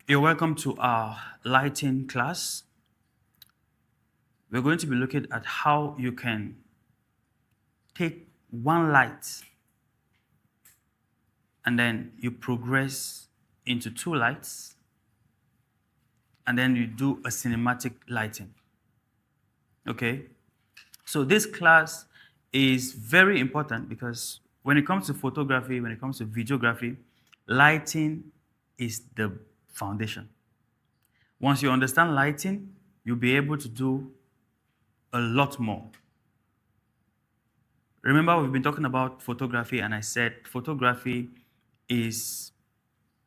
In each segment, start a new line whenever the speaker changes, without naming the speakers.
You're welcome to our lighting class. We're going to be looking at how you can take one light and then you progress into two lights and then you do a cinematic lighting. Okay? So this class is very important because when it comes to photography, when it comes to videography, lighting is the foundation. Once you understand lighting, you'll be able to do a lot more. Remember, we've been talking about photography, and I said photography is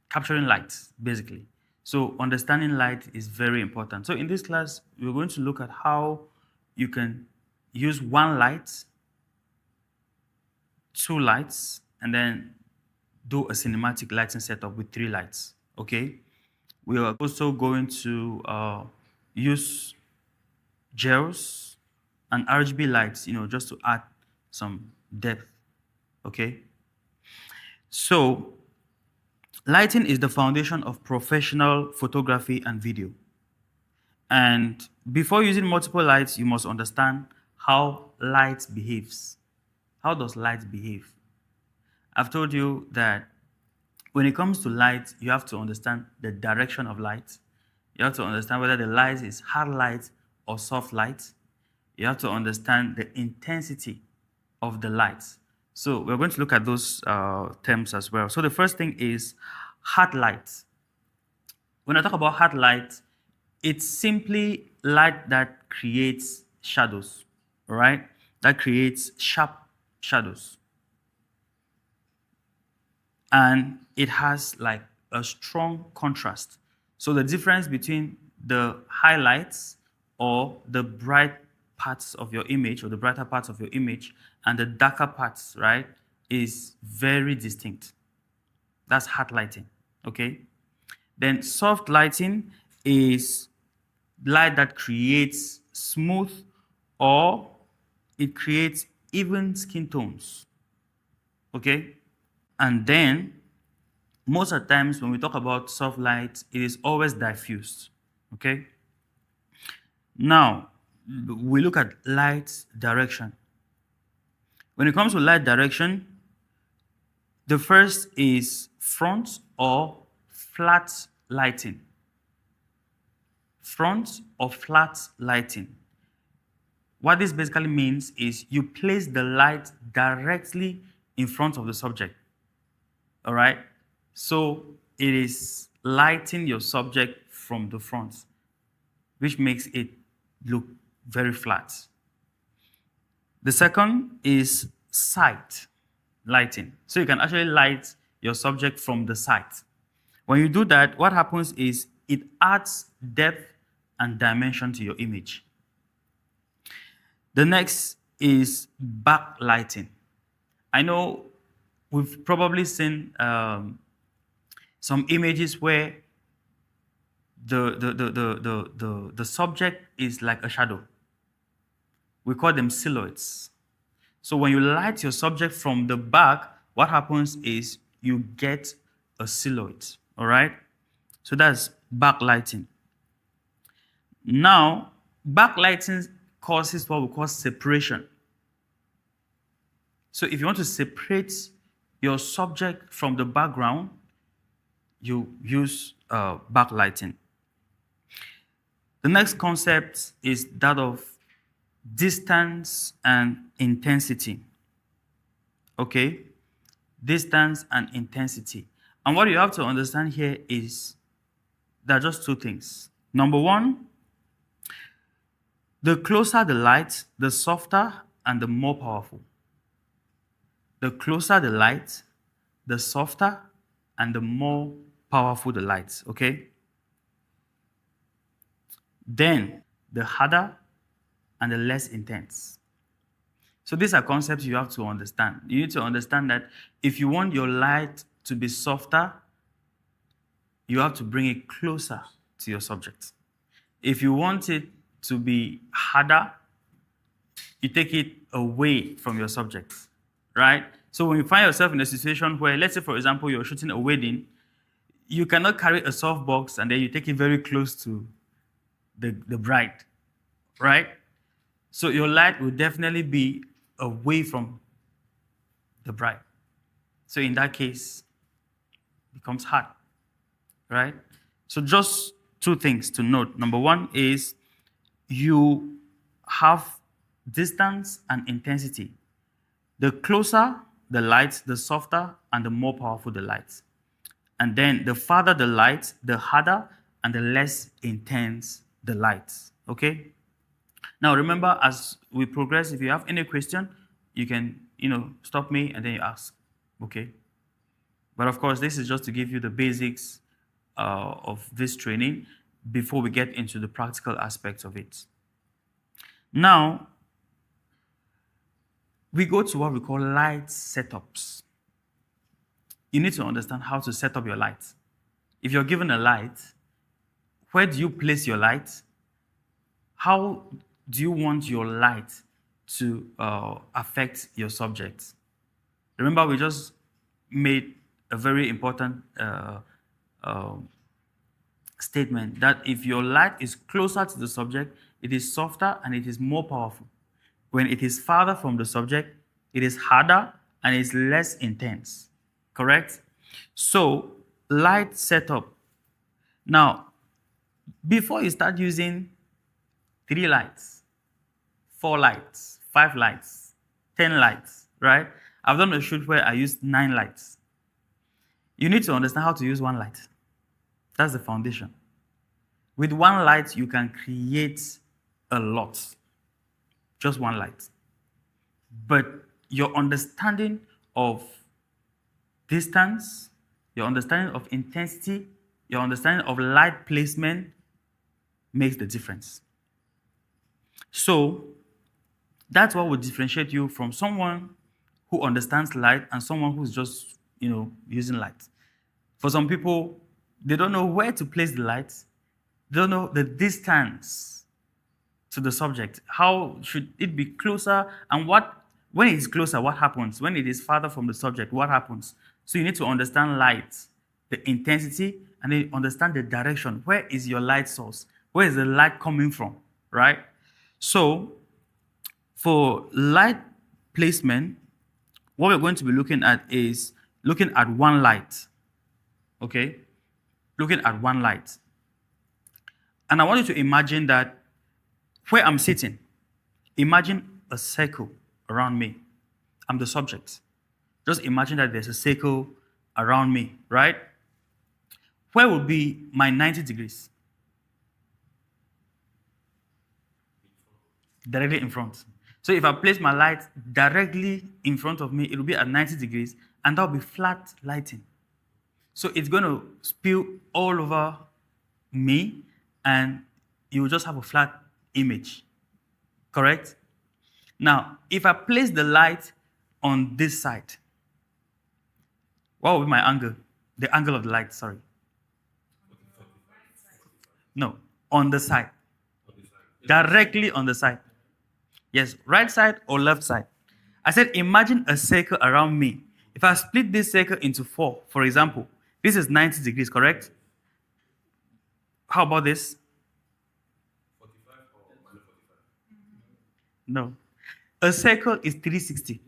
capturing light, basically. So understanding light is very important. So in this class, we're going to look at how you can use one light, two lights, and then do a cinematic lighting setup with three lights, okay? We are also going to use gels and RGB lights, just to add some depth, okay? So lighting is the foundation of professional photography and video. And before using multiple lights, you must understand how light behaves. How does light behave? I've told you that when it comes to light, you have to understand the direction of light. You have to understand whether the light is hard light or soft light. You have to understand the intensity of the light. So we're going to look at those terms as well. So the first thing is hard light. When I talk about hard light, it's simply light that creates shadows, all right? That creates sharp shadows. And it has like a strong contrast. So the difference between the highlights or the bright parts of your image or the brighter parts of your image and the darker parts, right, is very distinct. That's hard lighting, okay? Then soft lighting is light that creates smooth or it creates even skin tones, okay? And then most of the times when we talk about soft light, it is always diffused, okay? Now, we look at light direction. When it comes to light direction, the first is front or flat lighting. Front or flat lighting. What this basically means is you place the light directly in front of the subject. All right? So it is lighting your subject from the front, which makes it look very flat. The second is side lighting. So you can actually light your subject from the side. When you do that, what happens is it adds depth and dimension to your image. The next is backlighting. I know we've probably seen some images where the subject is like a shadow. We call them silhouettes. So when you light your subject from the back, what happens is you get a silhouette, all right? So that's backlighting. Now, backlighting causes what we call separation. So if you want to separate your subject from the background, you use backlighting. The next concept is that of distance and intensity. Okay? Distance and intensity. And what you have to understand here is there are just two things. Number one, the closer the light, the softer and the more powerful. The closer the light, the softer and the more powerful the light, okay? Then, the harder and the less intense. So these are concepts you have to understand. You need to understand that if you want your light to be softer, you have to bring it closer to your subject. If you want it to be harder, you take it away from your subject, right? So when you find yourself in a situation where, let's say, for example, you're shooting a wedding, you cannot carry a softbox and then you take it very close to the bride, right? So your light will definitely be away from the bride. So in that case, it becomes hard, right? So just two things to note. Number one is you have distance and intensity. The closer the light, the softer and the more powerful the light. And then the farther the light, the harder and the less intense the light. Okay? Now remember, as we progress, if you have any question, you can, stop me and then you ask. Okay? But of course, this is just to give you the basics of this training before we get into the practical aspects of it. Now, we go to what we call light setups. You need to understand how to set up your light. If you're given a light, where do you place your light? How do you want your light to affect your subject? Remember, we just made a very important statement that if your light is closer to the subject, it is softer and it is more powerful. When it is farther from the subject, it is harder and is less intense. Correct? So, light setup. Now, before you start using 3 lights, 4 lights, 5 lights, 10 lights, right? I've done a shoot where I used 9 lights. You need to understand how to use 1 light. That's the foundation. With 1 light, you can create a lot. Just 1 light. But your understanding of distance, your understanding of intensity, your understanding of light placement makes the difference. So that's what will differentiate you from someone who understands light and someone who's just, using light. For some people, they don't know where to place the light. They don't know the distance to the subject. How should it be closer? And when it is closer, what happens? When it is farther from the subject, what happens? So you need to understand light, the intensity, and then understand the direction. Where is your light source? Where is the light coming from, right? So for light placement, what we're going to be looking at is looking at 1 light, okay? Looking at 1 light. And I want you to imagine that where I'm sitting, imagine a circle around me. I'm the subject. Just imagine that there's a circle around me, right? Where would be my 90 degrees? Directly in front. So if I place my light directly in front of me, it will be at 90 degrees, and that will be flat lighting. So it's going to spill all over me, and you will just have a flat image. Correct? Now, if I place the light on this side, what will be my angle? The angle of the light, sorry. No, on the side. Directly on the side. Yes, right side or left side. I said, imagine a circle around me. If I split this circle into 4, for example, this is 90 degrees, correct? How about this? 45 or minus 45? No. A circle is 360.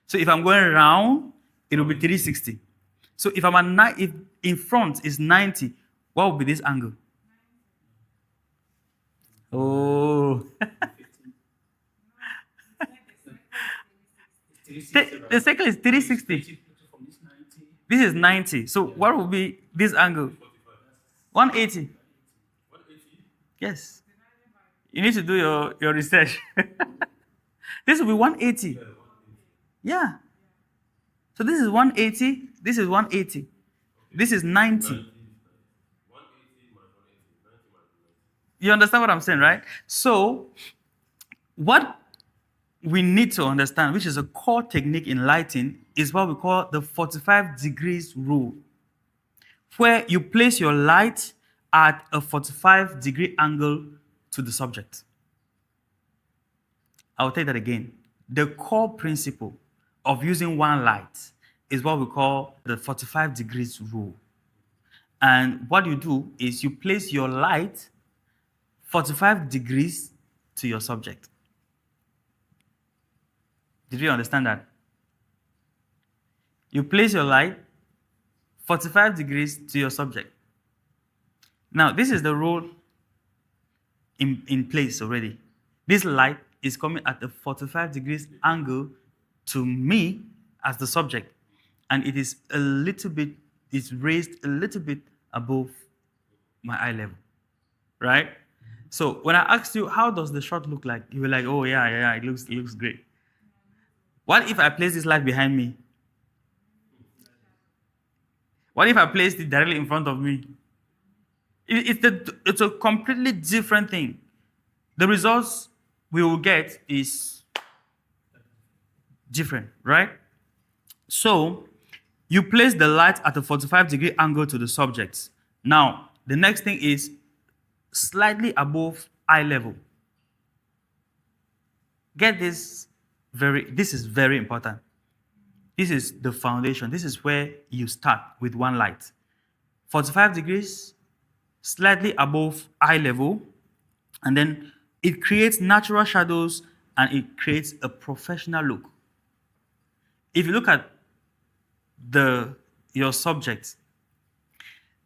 So if I'm going round, it will be 360. So if if in front is 90, what will be this angle? Oh. The circle is 360. This is 90. So what will be this angle? 180. Yes. You need to do your research. This will be 180. Yeah. So this is 180. This is 180. This is 90. You understand what I'm saying, right? So what we need to understand, which is a core technique in lighting, is what we call the 45 degrees rule, where you place your light at a 45-degree angle to the subject. I'll take that again. The core principle of using 1 light is what we call the 45 degrees rule. And what you do is you place your light 45 degrees to your subject. Did you understand that? You place your light 45 degrees to your subject. Now, this is the rule in place already. This light is coming at a 45 degrees angle to me as the subject. And it is a little bit, it's raised a little bit above my eye level, right? So when I asked you, how does the shot look like? You were like, oh yeah, it looks great. What if I place this light behind me? What if I placed it directly in front of me? It's a completely different thing. The results we will get is different, right? So you place the light at a 45-degree angle to the subject. Now, the next thing is slightly above eye level. Get this, this is very important. This is the foundation. This is where you start with one light. 45 degrees, slightly above eye level, and then it creates natural shadows and it creates a professional look. If you look at your subject,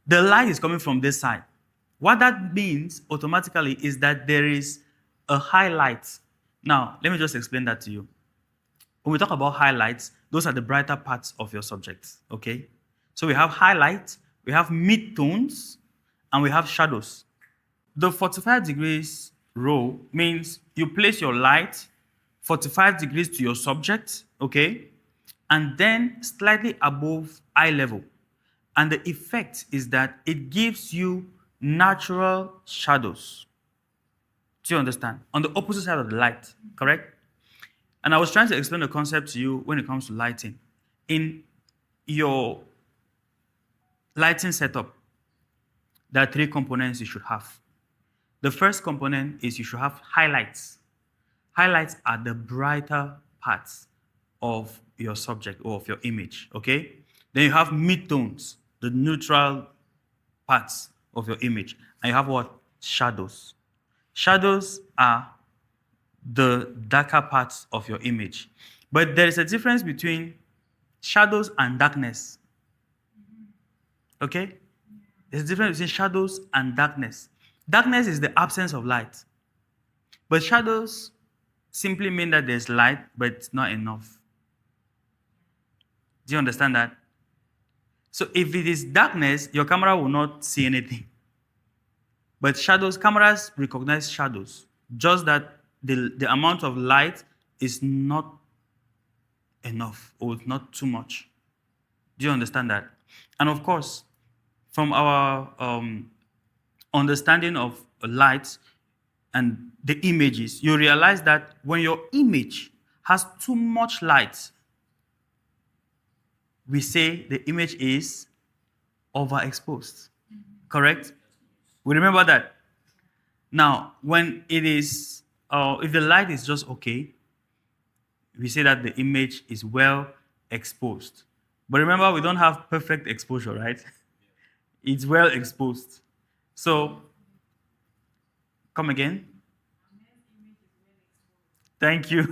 the light is coming from this side. What that means automatically is that there is a highlight. Now, let me just explain that to you. When we talk about highlights, those are the brighter parts of your subject, okay? So we have highlights, we have mid-tones, and we have shadows. The 45 degrees rule means you place your light 45 degrees to your subject, okay? And then slightly above eye level. And the effect is that it gives you natural shadows. Do you understand? On the opposite side of the light, correct? And I was trying to explain the concept to you when it comes to lighting. In your lighting setup, there are 3 components you should have. The first component is you should have highlights. Highlights are the brighter parts of your subject or of your image, okay? Then you have midtones, the neutral parts of your image. And you have what? Shadows. Shadows are the darker parts of your image. But there is a difference between shadows and darkness. Okay? There's a difference between shadows and darkness. Darkness is the absence of light. But shadows simply mean that there's light, but it's not enough. Do you understand that? So if it is darkness, your camera will not see anything. But shadows, cameras recognize shadows. Just that the amount of light is not enough or not too much. Do you understand that? And of course, from our understanding of light and the images, you realize that when your image has too much light, we say the image is overexposed. Correct? We remember that. Now, when it is, if the light is just okay, we say that the image is well exposed. But remember, we don't have perfect exposure, right? It's well exposed. So, come again. Thank you.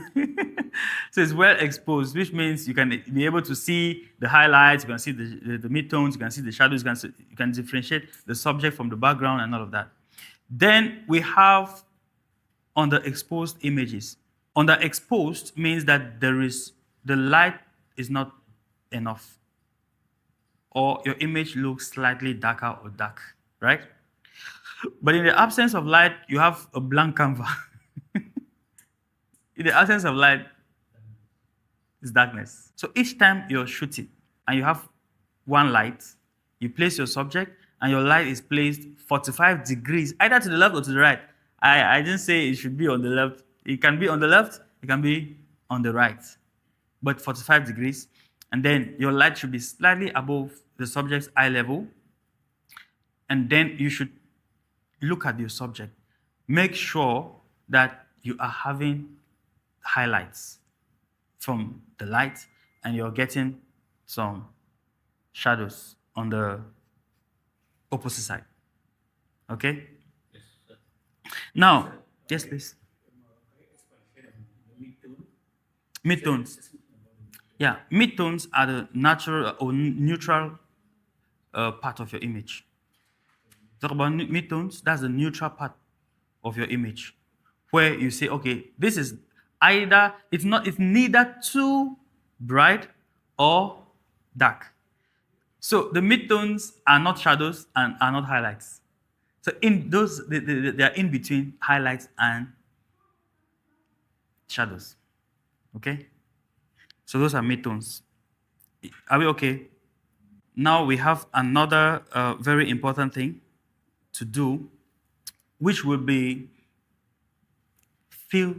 So it's well exposed, which means you can be able to see the highlights, you can see the midtones, you can see the shadows, you can differentiate the subject from the background and all of that. Then we have underexposed images. Underexposed means that the light is not enough, or your image looks slightly darker or dark, right? But in the absence of light, you have a blank canvas. In the absence of light, it's darkness. So each time you're shooting and you have one light, you place your subject and your light is placed 45 degrees, either to the left or to the right. I didn't say it should be on the left. It can be on the left, it can be on the right, but 45 degrees. And then your light should be slightly above the subject's eye level. And then you should look at your subject. Make sure that you are having highlights from the light and you're getting some shadows on the opposite side. Okay? Now, yes, please. Midtones. Yeah, midtones are the natural or neutral part of your image. Talk about midtones, that's the neutral part of your image, where you say, okay, this is either, it's neither too bright or dark. So the midtones are not shadows and are not highlights. So in those, they are in between highlights and shadows. Okay? So those are midtones. Are we okay? Now we have another very important thing to do, which will be fill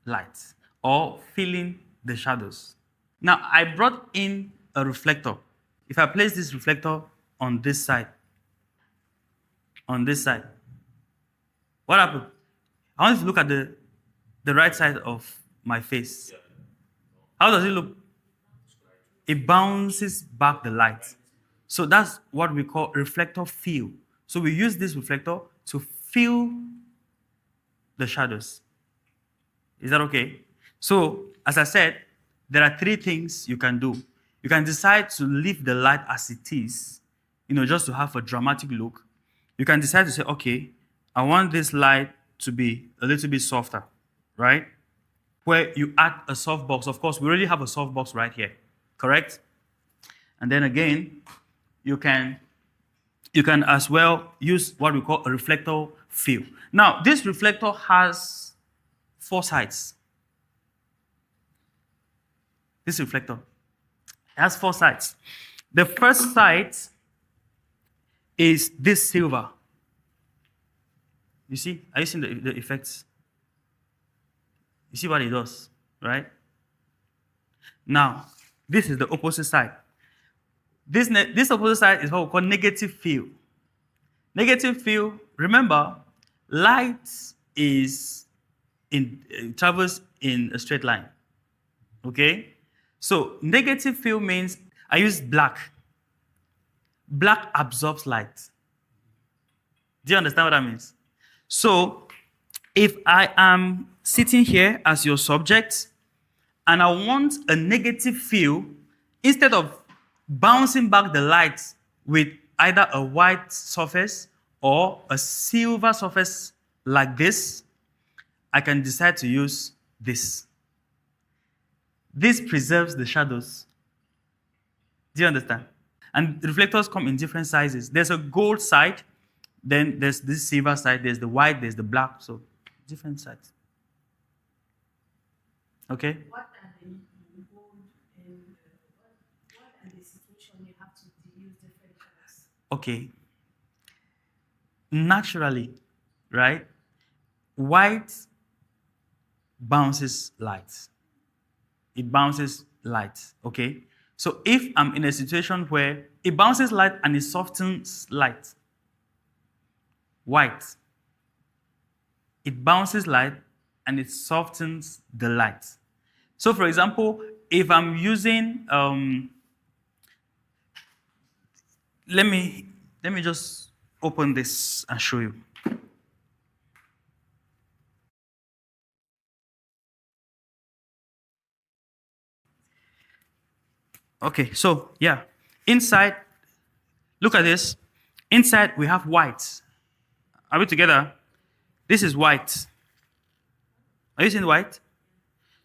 lights or filling the shadows. Now I brought in a reflector. If I place this reflector on this side, what happened? I want you to look at the right side of my face. How does it look? It bounces back the light. So that's what we call reflector fill. So we use this reflector to fill the shadows. Is that okay? So, as I said, there are three things you can do. You can decide to leave the light as it is, just to have a dramatic look. You can decide to say, okay, I want this light to be a little bit softer, right? Where you add a softbox. Of course, we already have a softbox right here, correct? And then again, you can as well use what we call a reflector fill. Now, this reflector has 4 sides. This reflector has 4 sides. The first side is this silver. You see? Are you seeing the effects? You see what it does, right? Now, this is the opposite side. This opposite side is what we call negative fill. Negative fill, remember, light travels in a straight line. Okay? So negative fill means I use black. Black absorbs light. Do you understand what that means? So if I am sitting here as your subject and I want a negative fill, instead of bouncing back the light with either a white surface or a silver surface like this, I can decide to use this. This preserves the shadows. Do you understand? And reflectors come in different sizes. There's a gold side, then there's this silver side, there's the white, there's the black, so different sides. Okay?
What are the gold and what are the situation you have to use different colors?
Okay. Naturally, right? White bounces light. It bounces light, okay? So if I'm in a situation where it bounces light and it softens light, white, it bounces light and it softens the light. So for example, if I'm using, let me just open this and show you. Okay, so yeah, inside, look at this. Inside we have white. Are we together? This is white. Are you seeing white?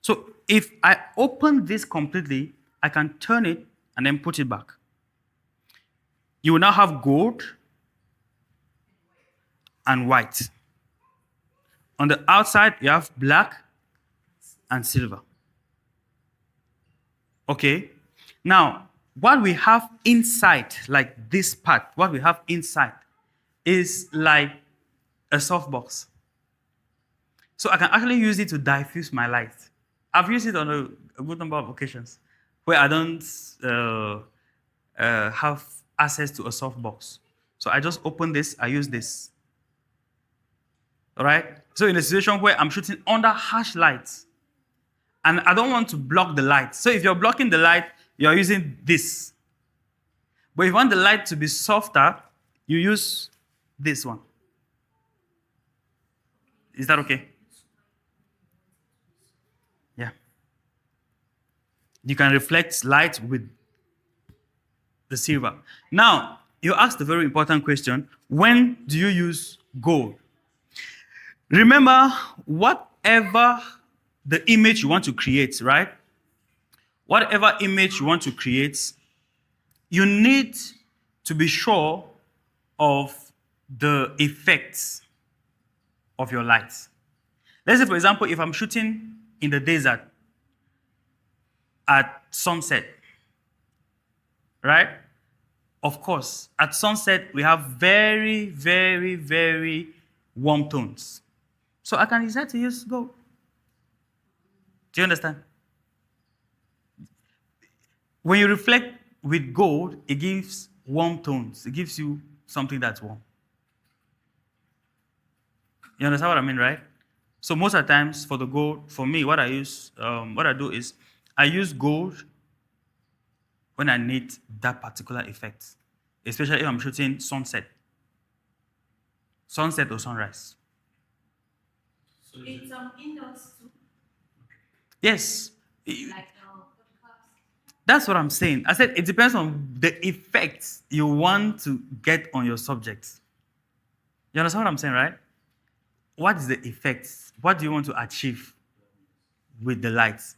So if I open this completely, I can turn it and then put it back. You will now have gold and white. On the outside, you have black and silver. Okay? Now, what we have inside, like this part, what we have inside is like a softbox. So I can actually use it to diffuse my light. I've used it on a good number of occasions where I don't have access to a softbox. So I just open this, I use this. All right? So in a situation where I'm shooting under harsh lights and I don't want to block the light. So if you're blocking the light, you're using this. But if you want the light to be softer, you use this one. Is that okay? Yeah. You can reflect light with the silver. Now, you asked a very important question. When do you use gold? Remember, whatever the image you want to create, right? Whatever image you want to create, you need to be sure of the effects of your light. Let's say, for example, if I'm shooting in the desert at sunset, right? Of course, at sunset, we have very, very, very warm tones. So I can decide to use gold. Do you understand? When you reflect with gold, it gives warm tones. It gives you something that's warm. You understand what I mean, right? So most of the times for the gold, for me, what I do is I use gold when I need that particular effect, especially if I'm shooting sunset or sunrise.
It's indoors too,
Yes,
like podcast.
that's what I'm saying. I said it depends on the effects you want to get on your subject. You understand what I'm saying, right? What is the effects? What do you want to achieve with the lights?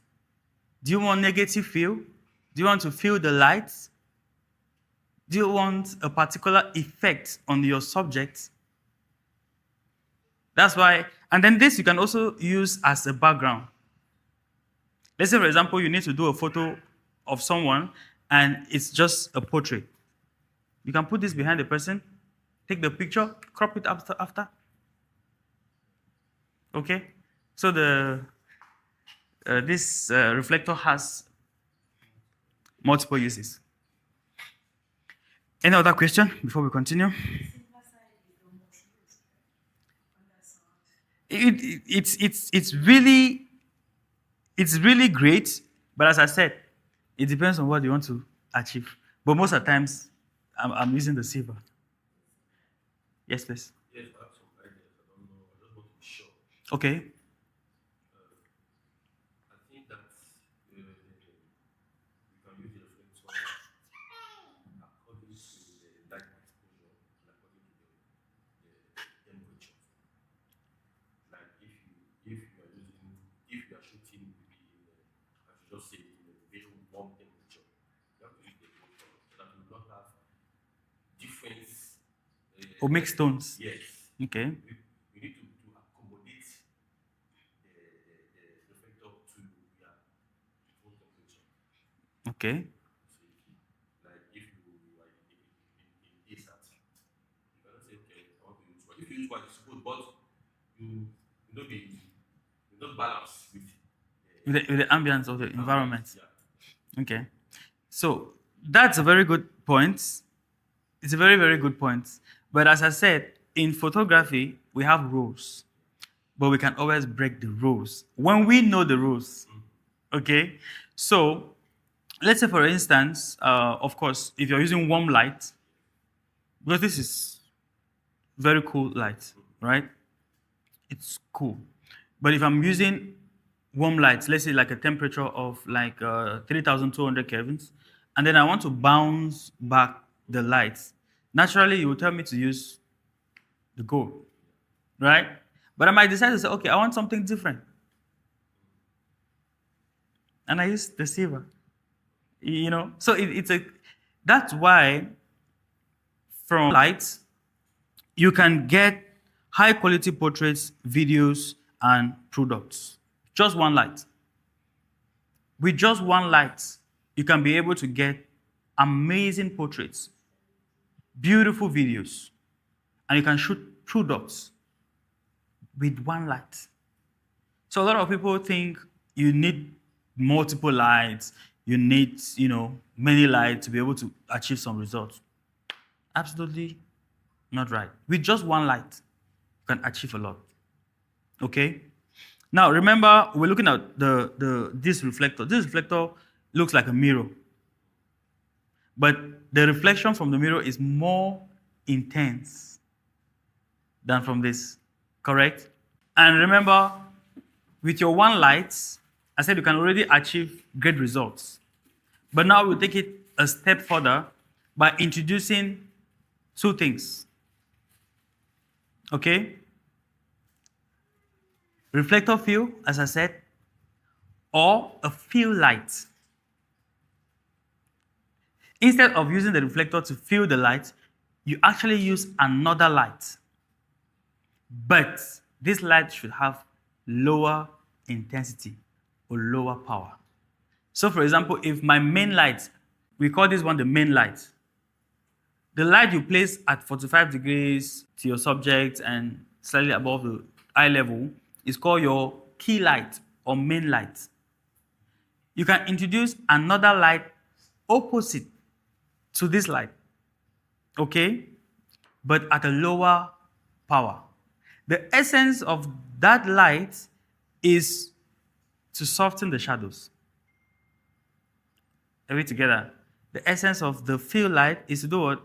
Do you want negative feel? Do you want to feel the lights? Do you want a particular effect on your subject? That's why, and then this you can also use as a background. Let's say, for example, you need to do a photo of someone and it's just a portrait. You can put this behind the person, take the picture, crop it after. Okay? So this reflector has multiple uses. Any other question before we continue?
Silver side is the most used, right? On that sound.
It's really great, but as I said, it depends on what you want to achieve. But most of the times, I'm using the silver. Yes, please.
Yes, I have some ideas. I don't know. I just want to be sure.
Okay.
I think that we can use the reflector according to the light exposure and according to the temperature. Like if you are shooting maybe in I should just say in a very warm temperature, you have to use the reflector so that you will not have different.
Or mixed tones.
Yes.
Okay.
We need to accommodate the reflector to your room temperature.
Okay.
So like if you are in desert, you cannot say okay, I want to use white. If you use white, it's good, but you not balance with
With the ambience of the environment.
Yeah.
Okay. So that's a very good point. It's a very, very good point. But as I said, in photography, we have rules. But we can always break the rules when we know the rules. Okay? So let's say, for instance, of course, if you're using warm light, because this is very cool light, right? It's cool. But if I'm using warm lights, let's say like a temperature of like 3,200 kelvins, and then I want to bounce back the lights, naturally you will tell me to use the gold, right? But I might decide to say, okay, I want something different. And I use the silver. You know? So that's why from lights, you can get high quality portraits, videos, and products. Just one light. With just one light, you can be able to get amazing portraits, beautiful videos, and you can shoot products with one light. So a lot of people think you need multiple lights, you need, many lights to be able to achieve some results. Absolutely not right. With just one light, you can achieve a lot. Okay? Now remember, we're looking at this reflector. This reflector looks like a mirror. But the reflection from the mirror is more intense than from this. Correct? And remember, with your one light, I said you can already achieve great results. But now we'll take it a step further by introducing two things. Okay? Reflector field, as I said, or a field light. Instead of using the reflector to fill the light, you actually use another light. But this light should have lower intensity or lower power. So for example, if my main light, we call this one the main light. The light you place at 45 degrees to your subject and slightly above the eye level is called your key light or main light. You can introduce another light opposite to this light, okay? But at a lower power. The essence of that light is to soften the shadows. Are we together? The essence of the field light is to do what?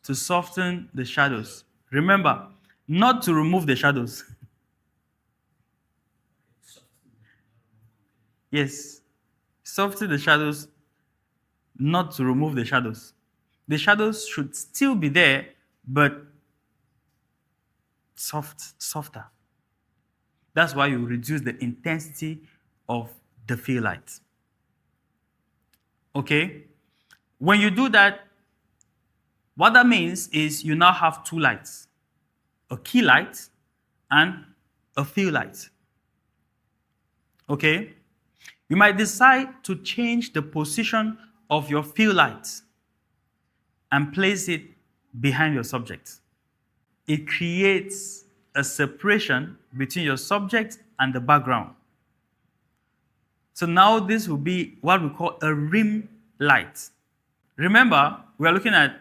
To soften the shadows. Remember, not to remove the shadows. Yes. Soften the shadows, not to remove the shadows. The shadows should still be there, but softer. That's why you reduce the intensity of the field light. Okay? When you do that, what that means is you now have two lights, a key light and a field light. Okay? You might decide to change the position of your field light and place it behind your subject. It creates a separation between your subject and the background. So now this will be what we call a rim light. Remember, we are looking at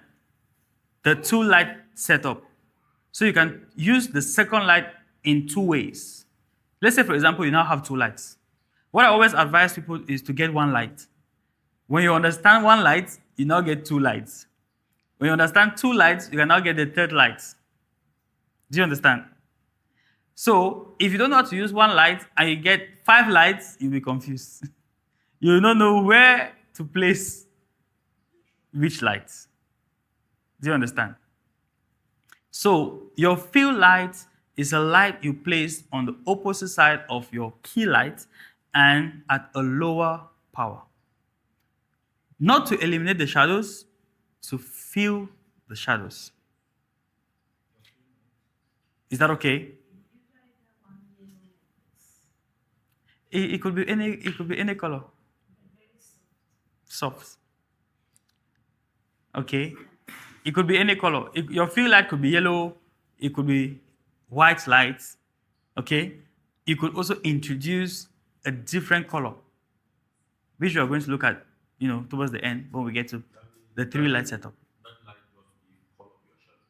the two light setup. So you can use the second light in two ways. Let's say, for example, you now have two lights. What I always advise people is to get one light. When you understand one light, you now get two lights. When you understand two lights, you can now get the third light. Do you understand? So, if you don't know how to use one light and you get 5 lights, you'll be confused. You will not know where to place which lights. Do you understand? So, your field light is a light you place on the opposite side of your key light and at a lower power. Not to eliminate the shadows, to fill the shadows. Is that okay? It could be any color. Soft. Okay. It could be any color. Your field light could be yellow. It could be white light. Okay. You could also introduce a different color, which we are going to look at, towards the end when we get to the 3 light setup.
That light must give color to your shadow.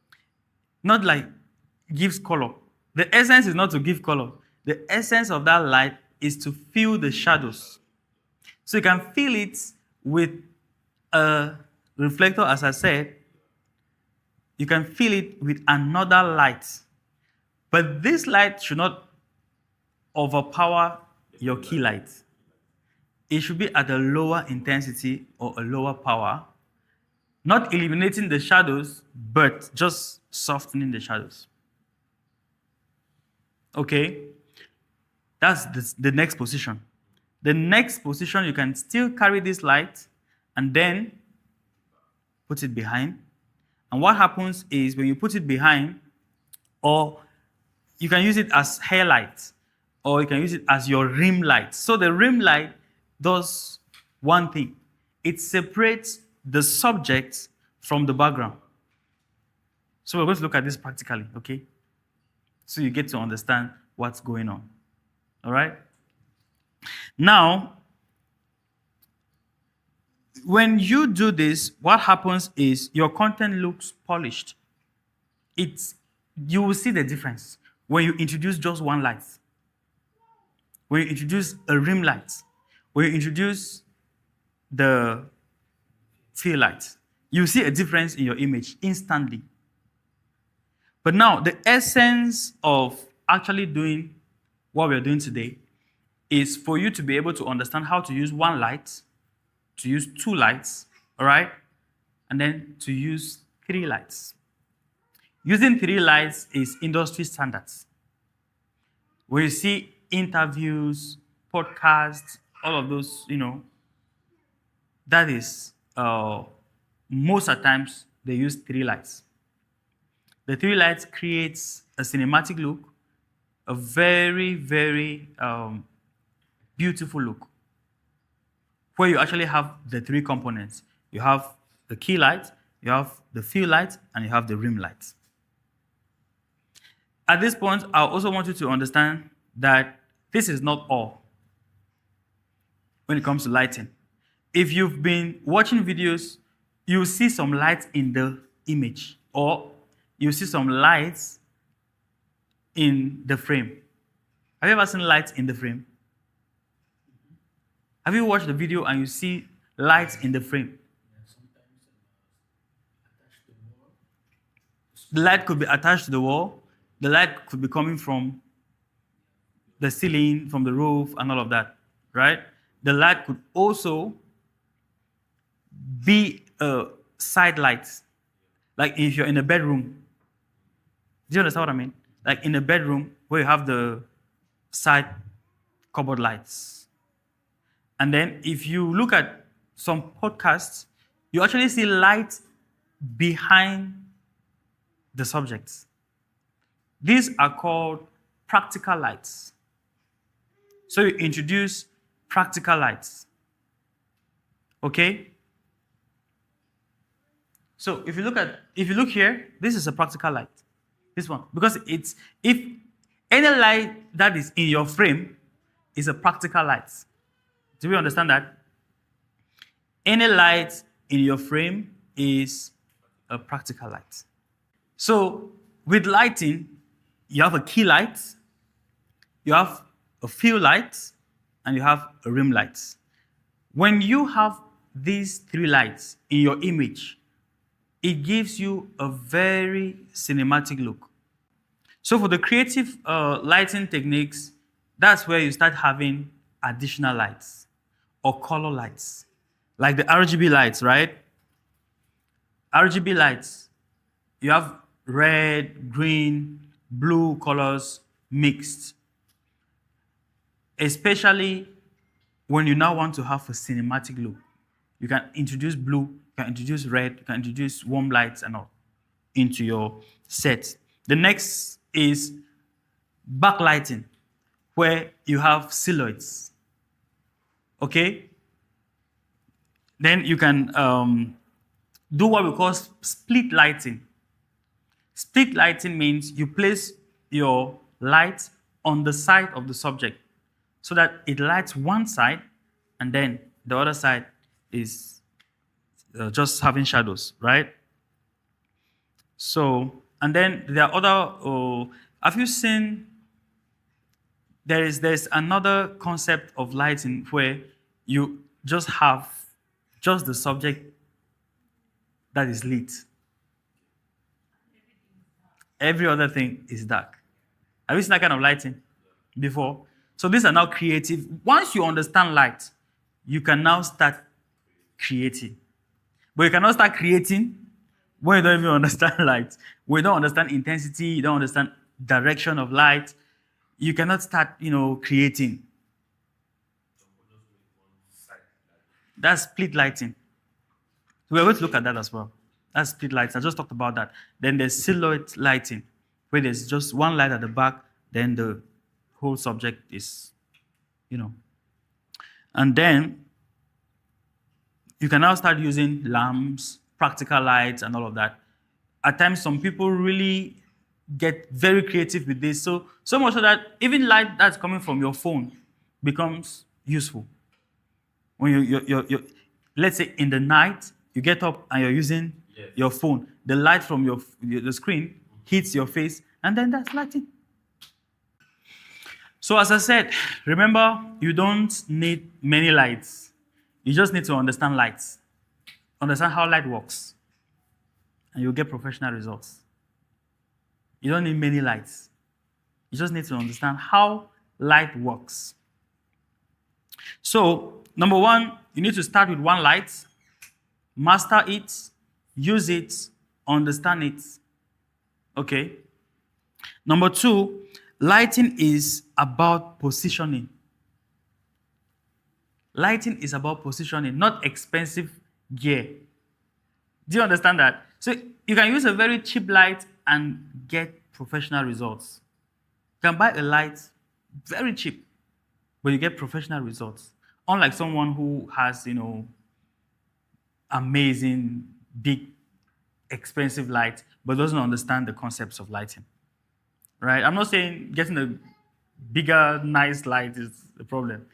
Not like gives color. The essence is not to give color. The essence of that light is to fill the shadows. So you can fill it with a reflector, as I said. You can fill it with another light. But this light should not overpower your key light. It should be at a lower intensity or a lower power, not eliminating the shadows, but just softening the shadows. Okay? That's the next position. The next position, you can still carry this light and then put it behind. And what happens is when you put it behind, or you can use it as hair light, or you can use it as your rim light. So the rim light does one thing. It separates the subject from the background. So we're going to look at this practically, okay? So you get to understand what's going on. All right? Now, when you do this, what happens is your content looks polished. You will see the difference when you introduce just one light. When you introduce a rim light. When you introduce the field light. You see a difference in your image instantly. But now, the essence of actually doing what we're doing today is for you to be able to understand how to use one light, to use two lights, all right? And then to use three lights. Using three lights is industry standards. Where you see interviews, podcasts, all of those, that is, most of the times they use three lights. The three lights creates a cinematic look, a very, very beautiful look, where you actually have the three components. You have the key light, you have the fill light, and you have the rim light. At this point, I also want you to understand that this is not all when it comes to lighting. If you've been watching videos, you'll see some light in the image, or you'll see some lights in the frame. Have you ever seen lights in the frame? Have you watched the video and you see lights in the frame? The light could be attached to the wall. The light could be coming from the ceiling, from the roof, and all of that, right? The light could also be a side light. Like if you're in a bedroom. Do you understand what I mean? Like in a bedroom where you have the side cupboard lights. And then if you look at some podcasts, you actually see light behind the subjects. These are called practical lights. So you introduce practical lights. Okay? So if you look here, this is a practical light. This one. Because if any light that is in your frame is a practical light. Do we understand that? Any light in your frame is a practical light. So with lighting, you have a key light, you have a fill light, and you have a rim light. When you have these three lights in your image, it gives you a very cinematic look. So for the creative lighting techniques, that's where you start having additional lights or color lights, like the RGB lights, right? RGB lights, you have red, green, blue colors mixed. Especially when you now want to have a cinematic look. You can introduce blue, you can introduce red, you can introduce warm lights and all into your set. The next is backlighting, where you have silhouettes. Okay? Then you can do what we call split lighting. Split lighting means you place your light on the side of the subject so that it lights one side and then the other side is just having shadows, right? So, and then there are other, have you seen, there's another concept of lighting where you just have just the subject that is lit. Every other thing is dark. Have you seen that kind of lighting before? So these are now creative. Once you understand light, you can now start creating. But you cannot start creating when you don't even understand light. When you don't understand intensity, you don't understand direction of light, you cannot start, creating. That's split lighting. We're going to look at that as well. That's split lights. I just talked about that. Then there's silhouette lighting, where there's just one light at the back, then the whole subject is, And then you can now start using lamps, practical lights, and all of that. At times, some people really get very creative with this. So much so that even light that's coming from your phone becomes useful. When you let's say in the night, you get up and you're using your phone. The light from the screen hits your face, and then that's lighting. So as I said, remember, you don't need many lights. You just need to understand lights. Understand how light works. And you'll get professional results. You don't need many lights. You just need to understand how light works. So, number one, you need to start with one light, master it, use it, understand it. Okay? Number two, lighting is about positioning. Lighting is about positioning, not expensive gear. Do you understand that? So you can use a very cheap light and get professional results. You can buy a light very cheap, but you get professional results. Unlike someone who has, amazing, big, expensive light, but doesn't understand the concepts of lighting. Right? I'm not saying getting a bigger, nice light is the problem,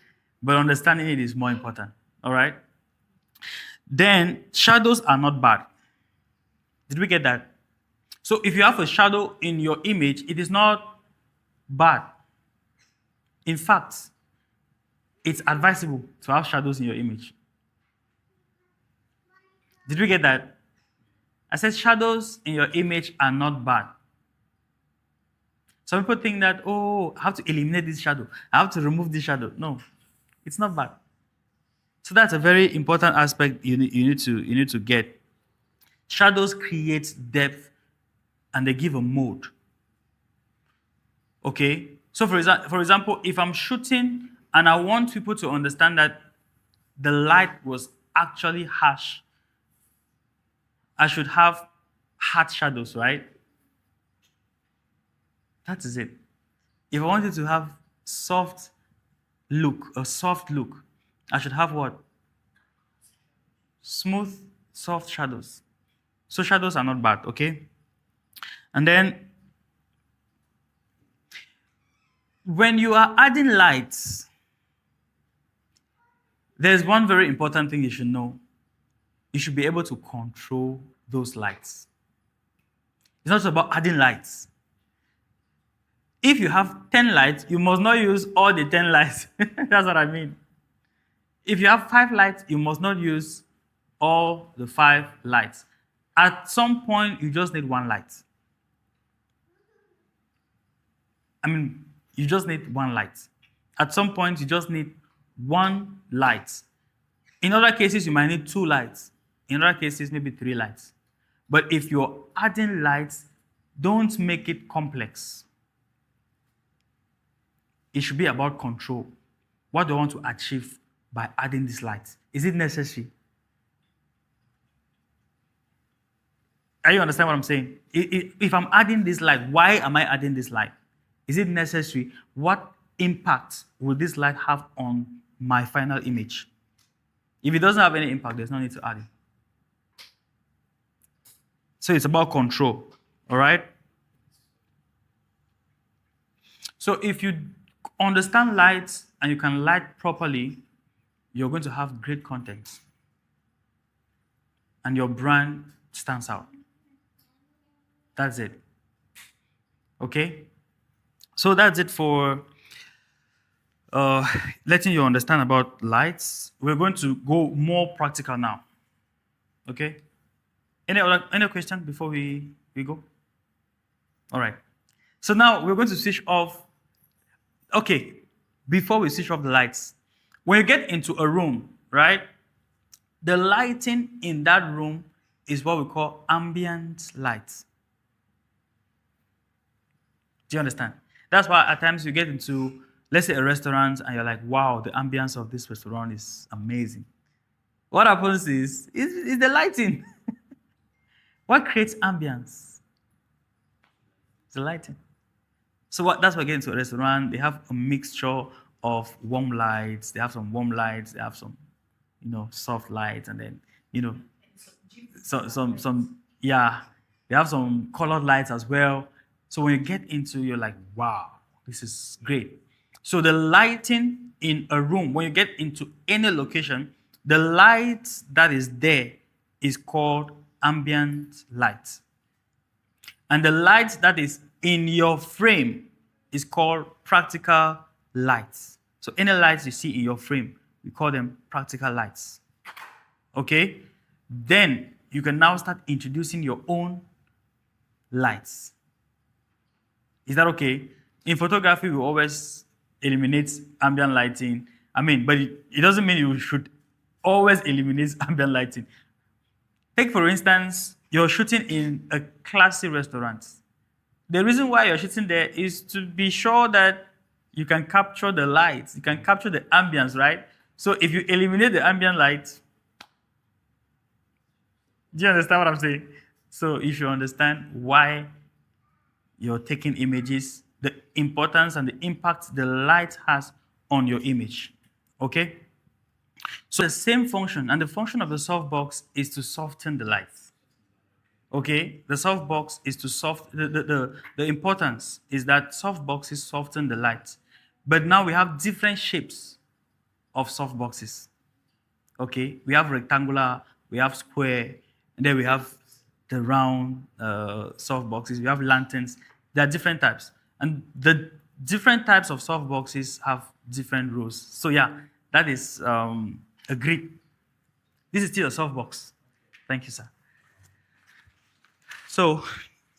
but understanding it is more important. All right? Then shadows are not bad. Did we get that? So if you have a shadow in your image, it is not bad. In fact, it's advisable to have shadows in your image. Did we get that? I said shadows in your image are not bad. Some people think that, oh, I have to eliminate this shadow. I have to remove this shadow. No, it's not bad. So that's a very important aspect you need to get. Shadows create depth and they give a mode. Okay? So for example, if I'm shooting and I want people to understand that the light was actually harsh, I should have hard shadows, right? That is it. If I wanted to have a soft look, I should have what? Smooth, soft shadows. So shadows are not bad, okay? And then when you are adding lights, there's one very important thing you should know. You should be able to control those lights. It's not about adding lights. If you have 10 lights, you must not use all the 10 lights. That's what I mean. If you have 5 lights, you must not use all the 5 lights. At some point, you just need 1 light. You just need 1 light. At some point, you just need 1 light. In other cases, you might need 2 lights. In other cases, maybe 3 lights. But if you're adding lights, don't make it complex. It should be about control. What do I want to achieve by adding these lights? Is it necessary? Are you understand what I'm saying? If I'm adding this light, why am I adding this light? Is it necessary? What impact will this light have on my final image? If it doesn't have any impact, there's no need to add it. So it's about control, all right? So if you understand lights and you can light properly, you're going to have great content. And your brand stands out. That's it. Okay? So that's it for letting you understand about lights. We're going to go more practical now. Okay? Any question before we go? All right. So now we're going to switch off. Okay, before we switch off the lights, when you get into a room, right, the lighting in that room is what we call ambient light. Do you understand? That's why at times you get into, let's say, a restaurant and you're like, wow, the ambience of this restaurant is amazing. What happens is the lighting. What creates ambience? It's the lighting. So that's why I get into a restaurant. They have a mixture of warm lights. They have some warm lights. They have some, soft lights, and then, yeah. They have some colored lights as well. So when you get into, you're like, wow, this is great. So the lighting in a room, when you get into any location, the light that is there is called ambient light. And the light that is in your frame is called practical lights. So any lights you see in your frame, we call them practical lights. Okay? Then you can now start introducing your own lights. Is that okay? In photography, we always eliminate ambient lighting. But it doesn't mean you should always eliminate ambient lighting. Take, for instance, you're shooting in a classy restaurant. The reason why you're shooting there is to be sure that you can capture the lights, you can capture the ambience, right? So if you eliminate the ambient light, do you understand what I'm saying? So if you understand why you're taking images, the importance and the impact the light has on your image. Okay? So the same function, and the function of the softbox is to soften the light. Okay? The softbox is to the importance is that softboxes soften the light. But now we have different shapes of softboxes. Okay? We have rectangular, we have square, and then we have the round softboxes, we have lanterns. There are different types. And the different types of softboxes have different rules. So yeah, that is agreed. This is still a softbox. Thank you, sir. So,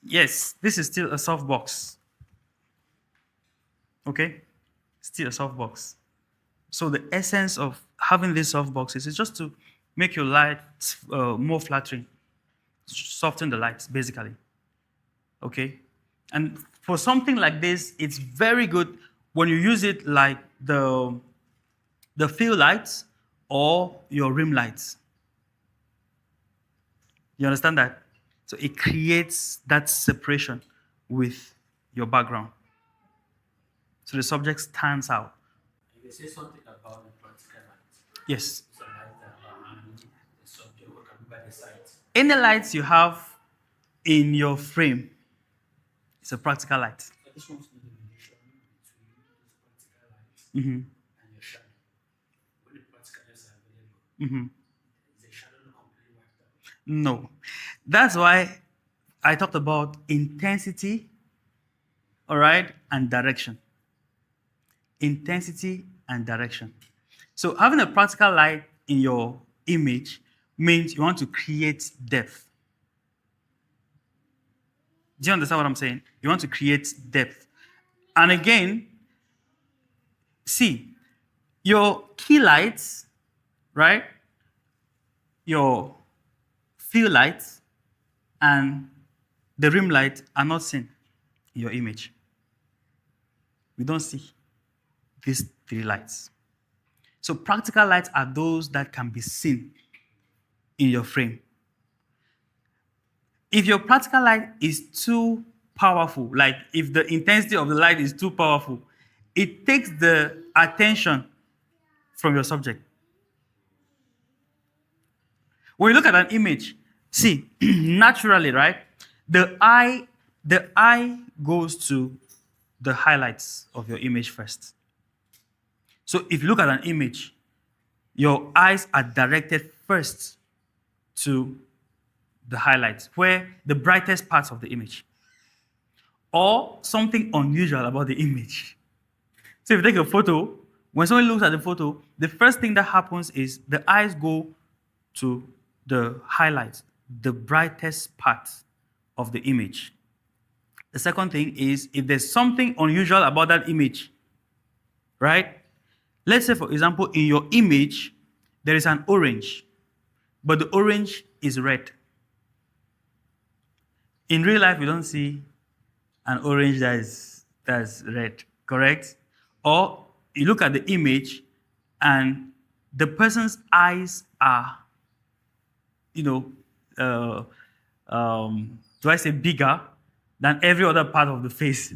yes, this is still a softbox. Okay? Still a softbox. So the essence of having these softboxes is just to make your light more flattering, soften the lights, basically. Okay? And for something like this, it's very good when you use it like the field lights or your rim lights. You understand that? So it creates that separation with your background. So the subject stands out.
You say something about the practical light.
Yes.
So light that behind the subject or can be by the side.
Any lights you have in your frame, it's a practical light.
I just want to know the relation between those practical lights
Mm-hmm.
and your shadow. When the practical lights are available,
Mm-hmm.
is the shadow not completely wiped out?
No. That's why I talked about intensity, all right, and direction. Intensity and direction. So having a practical light in your image means you want to create depth. Do you understand what I'm saying? You want to create depth. And again, see, your key lights, right? Your field lights and the rim light are not seen in your image. We don't see these three lights. So practical lights are those that can be seen in your frame. If your practical light is too powerful, like if the intensity of the light is too powerful, it takes the attention from your subject. When you look at an image, see, naturally, right? The eye goes to the highlights of your image first. So if you look at an image, your eyes are directed first to the highlights, where the brightest parts of the image, or something unusual about the image. So if you take a photo, when someone looks at the photo, the first thing that happens is the eyes go to the highlights, the brightest parts of the image. The second thing is if there's something unusual about that image, right? Let's say, for example, in your image, there is an orange, but the orange is red. In real life, we don't see an orange that's red, correct? Or you look at the image and the person's eyes are, do I say bigger than every other part of the face?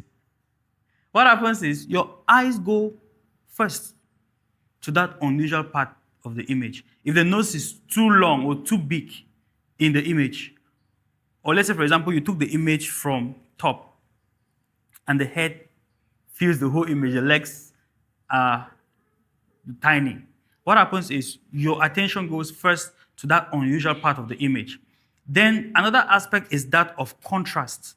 What happens is your eyes go first to that unusual part of the image. If the nose is too long or too big in the image, or let's say, for example, you took the image from top and the head fills the whole image, the legs are tiny. What happens is your attention goes first to that unusual part of the image. Then another aspect is that of contrast.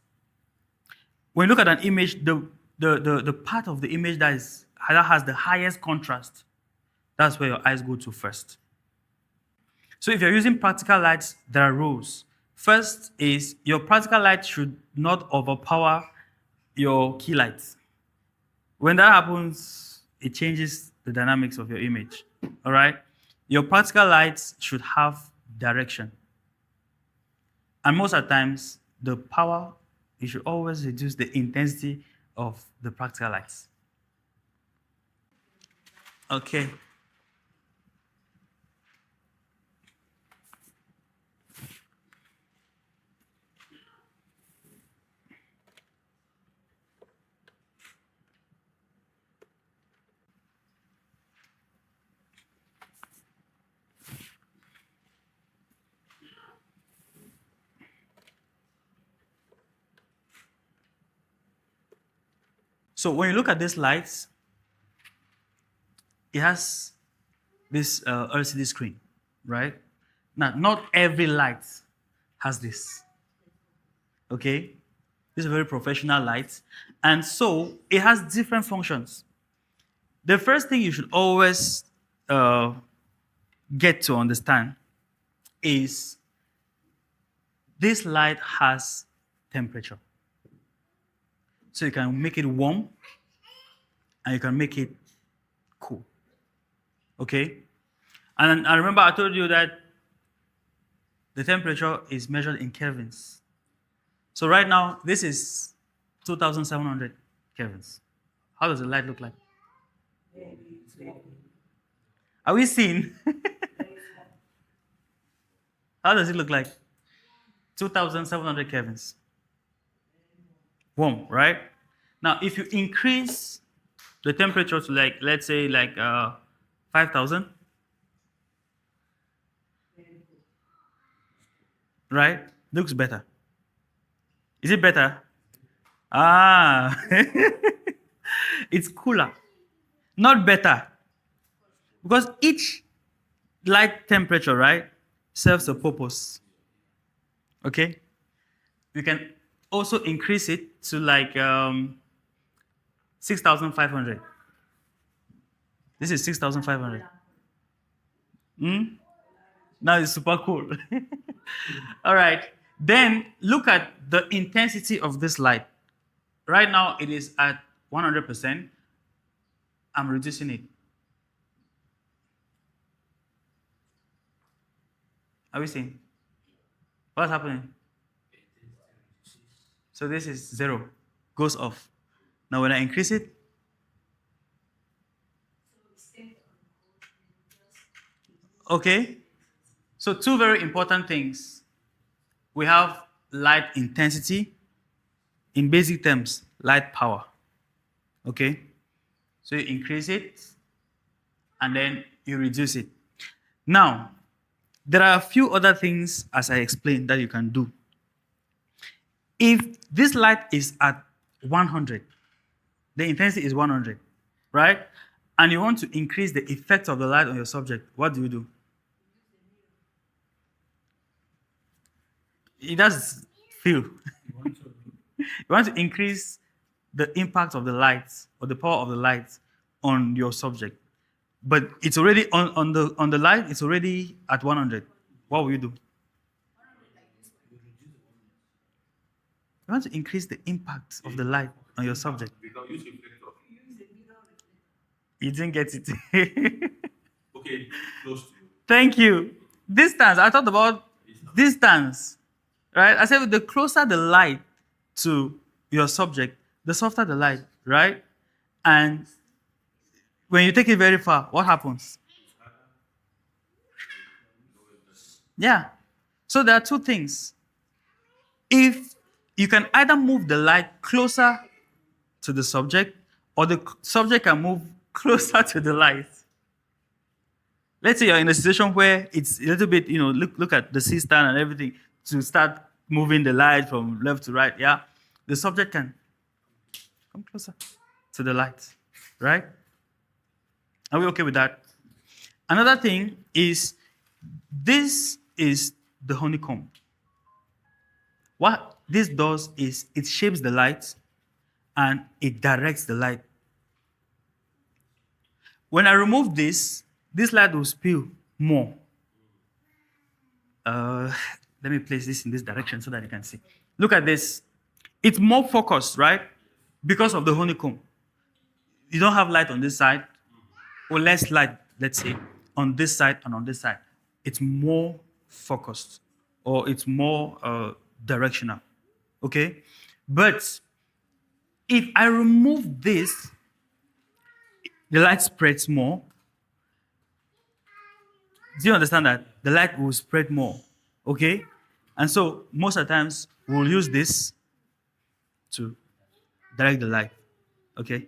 When you look at an image, the part of the image that has the highest contrast, that's where your eyes go to first. So if you're using practical lights, there are rules. First is your practical light should not overpower your key lights. When that happens, it changes the dynamics of your image. All right? Your practical lights should have direction. And most of the times, the power, you should always reduce the intensity of the practical lights. Okay. So when you look at these lights, it has this LCD screen, right? Now, not every light has this. Okay? These are very professional lights. And so it has different functions. The first thing you should always get to understand is this light has temperature. So you can make it warm and you can make it cool. Okay? And I remember I told you that the temperature is measured in kelvins. So right now, this is 2,700 kelvins. How does the light look like? Are we seeing? How does it look like? 2,700 kelvins. Warm, right? Now, if you increase the temperature to like, let's say like 5,000, right? Looks better. Is it better? Ah, it's cooler. Not better. Because each light temperature, right, serves a purpose. Okay? You can also increase it to like 6,500. This is 6,500. Now it's super cool. All right. Then look at the intensity of this light. Right now it is at 100%. I'm reducing it. Are we seeing? What's happening? So this is 0, goes off. Now when I increase it, okay. So two very important things. We have light intensity. In basic terms, light power. Okay? So you increase it and then you reduce it. Now, there are a few other things, as I explained, that you can do. If this light is at 100, the intensity is 100, right? And you want to increase the effect of the light on your subject, what do? It does feel. You want to increase the impact of the light or the power of the light on your subject. But it's already on the light, it's already at 100. What will you do? You want to increase the impact of the light on your subject.
We can use reflector.
You didn't get it.
Okay, close to you.
Thank you. Distance. I thought about distance. Right? I said the closer the light to your subject, the softer the light, right? And when you take it very far, what happens? Yeah. So there are two things. If you can either move the light closer to the subject, or the subject can move closer to the light. Let's say you're in a situation where it's a little bit, look at the C-stand and everything to start moving the light from left to right, yeah? The subject can come closer to the light, right? Are we okay with that? Another thing is, this is the honeycomb. What this does is it shapes the light and it directs the light. When I remove this light will spill more. Let me place this in this direction so that you can see. Look at this. It's more focused, right? because of the honeycomb. You don't have light on this side, or less light, let's say, on this side and on this side. It's more focused, or it's more directional. Okay? But if I remove this, the light spreads more. Do you understand that? The light will spread more. Okay? And so most of the times we'll use this to direct the light. Okay?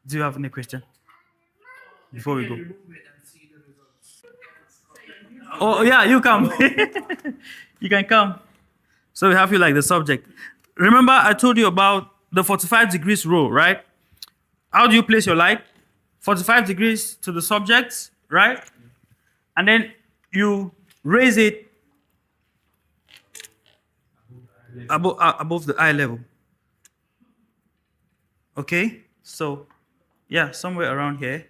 Do you have any question before we go?
Remove it and see the results.
Oh yeah, you come. You can come. So we have you like the subject. Remember I told you about the 45 degrees rule, right? How do you place your light? 45 degrees to the subject, right? And then you raise it above the eye level. Okay? So, yeah, somewhere around here.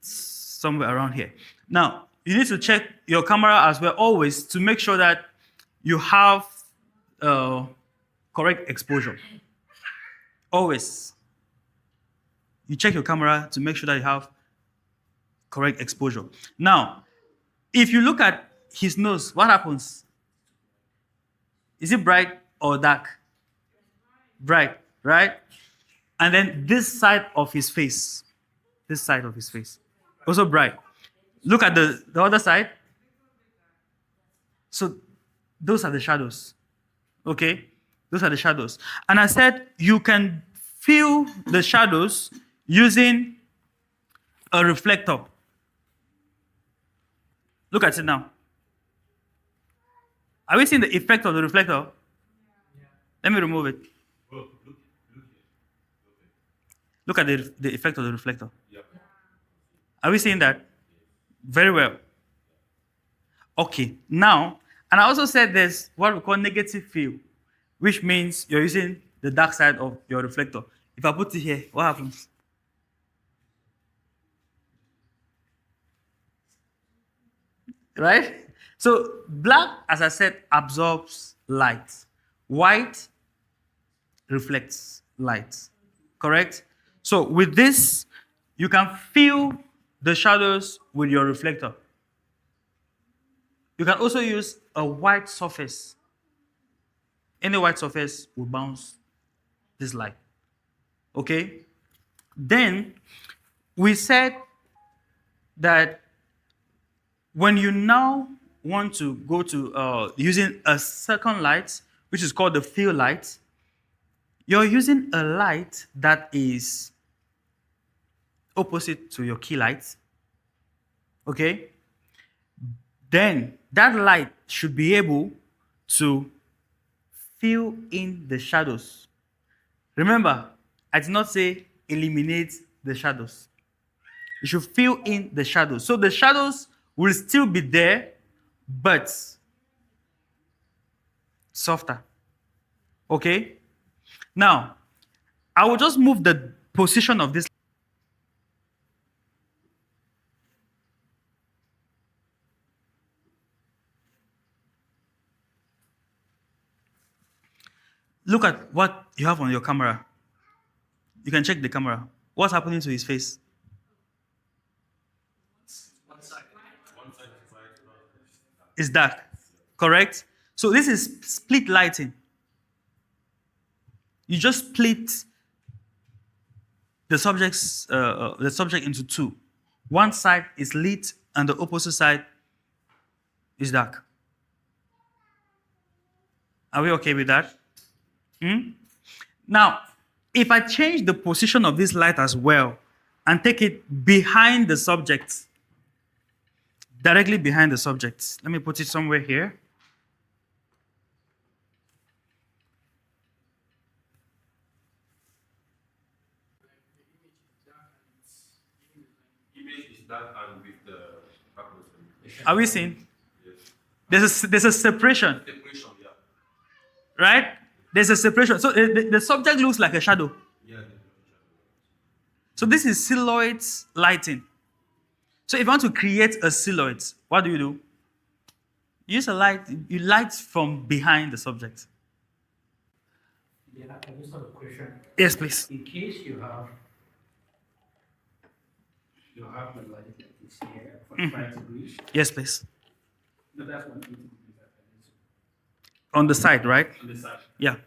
Somewhere around here. Now, you need to check your camera as well always to make sure that you have correct exposure. Always. You check your camera to make sure that you have correct exposure. Now, if you look at his nose, what happens? Is it bright or dark? Bright, right? And then this side of his face, also bright. Look at the other side. So those are the shadows. Okay? Those are the shadows. And I said you can feel the shadows using a reflector. Look at it now. Are we seeing the effect of the reflector? Let me remove it. Look at the effect of the reflector. Are we seeing that? Very well. Okay, now, and I also said there's what we call negative field, which means you're using the dark side of your reflector. If I put it here, what happens? Right? So black, as I said, absorbs light. White reflects light. Correct? So with this, you can feel the shadows with your reflector. You can also use a white surface. Any white surface will bounce this light. Okay? Then we said that when you now want to go to using a second light, which is called the field light, you're using a light that is opposite to your key light. Okay? Then that light should be able to fill in the shadows. Remember, I did not say eliminate the shadows. You should fill in the shadows. So the shadows will still be there, but softer. Okay? Now, I will just move the position of this. Look at what you have on your camera. You can check the camera. What's happening to his face?
One side.
It's dark. Correct? So this is split lighting. You just split the subject into two. One side is lit and the opposite side is dark. Are we okay with that? Now, if I change the position of this light as well and take it behind the subject, directly behind the subject, let me put it somewhere here.
Image is dark and with the backlight.
Are we seeing?
Yes.
There's a separation,
Separation, yeah.
right? There's a separation. So the subject looks like a shadow.
Yeah.
So this is silhouette lighting. So if you want to create a silhouette, what do? You use a light, you light from behind the subject.
Yeah, I just have a question.
Yes, please.
In case you have the light like this here for 5 degrees,
Yes, please.
no, that's 180 degrees
On the side, right?
on the side.
Yeah,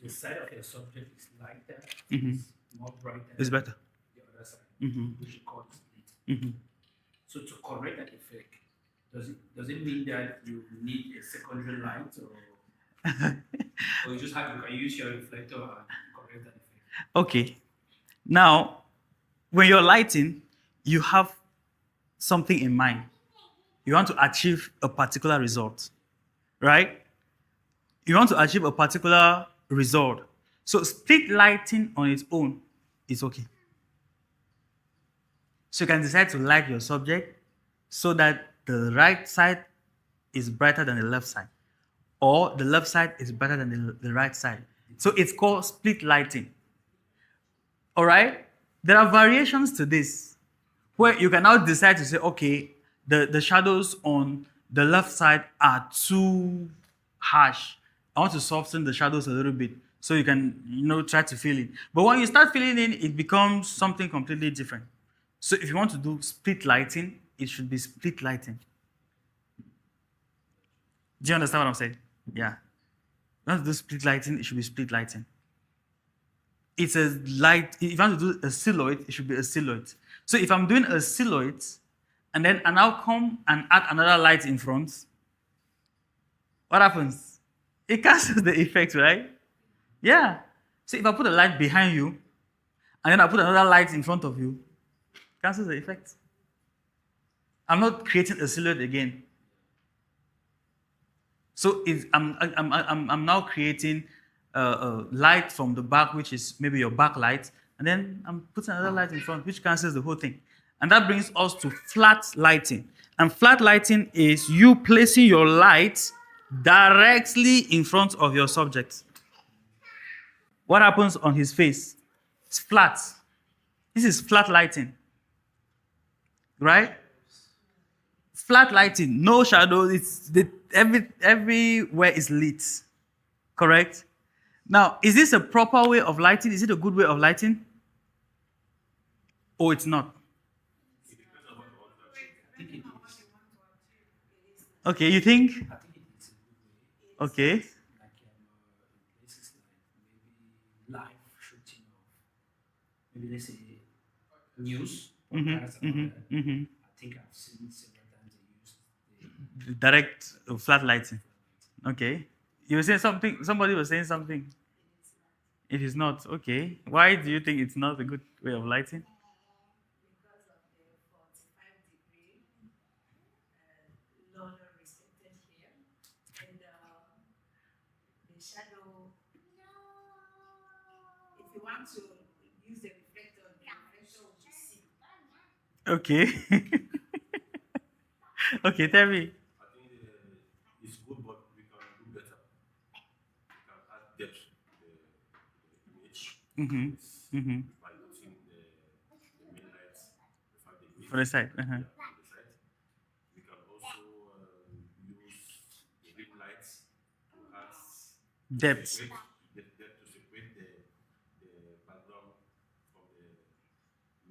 The side of your subject is lighter,
Mhm.
is more brighter
it's
than
better.
the other side,
Mhm.
which you call split.
Mhm.
So to correct that effect, does it mean that you need a secondary light or you can use your reflector and correct that effect?
Okay. Now, when you're lighting, you have something in mind. You want to achieve a particular result, right? You want to achieve a particular result. So split lighting on its own is okay. So you can decide to light your subject so that the right side is brighter than the left side, or the left side is brighter than the right side. So it's called split lighting. All right? There are variations to this where you can now decide to say, okay, the shadows on the left side are too harsh. I want to soften the shadows a little bit so you can, try to fill in. But when you start filling in, it becomes something completely different. So if you want to do split lighting, it should be split lighting. Do you understand what I'm saying? Yeah. If you want to do split lighting, it should be split lighting. It's a light. If you want to do a silhouette, it should be a silhouette. So if I'm doing a silhouette, and then I now come and add another light in front, what happens? It cancels the effect, right? Yeah. So if I put a light behind you, and then I put another light in front of you, it cancels the effect. I'm not creating a silhouette again. So I'm now creating a light from the back, which is maybe your backlight, and then I'm putting another light in front, which cancels the whole thing. And that brings us to flat lighting. And flat lighting is you placing your light directly in front of your subject. What happens on his face? It's flat. This is flat lighting, right? Flat lighting, no shadows. Everywhere is lit. Correct? Now, is this a proper way of lighting? Is it a good way of lighting? Or it's not?
I think it is.
Okay, you think?
I think it is a good way.
Okay.
Like in places like maybe live shooting of maybe let's say news podcasts and all that. I think I've seen several times they use
Direct flat lighting. Okay. You were saying something, somebody was saying something. It is not. Okay. Why do you think it's not a good way of lighting?
Because of the 45-degree lower restricted here, and the shadow. If you want to use the reflector will be seen.
Okay. Okay, tell me.
I think it's good, but we can do better. We can add depth to the image by using the main lights, the fact that
For the side.
yeah, on the side. We can also use the ring lights to add
Depth.
to separate the background from the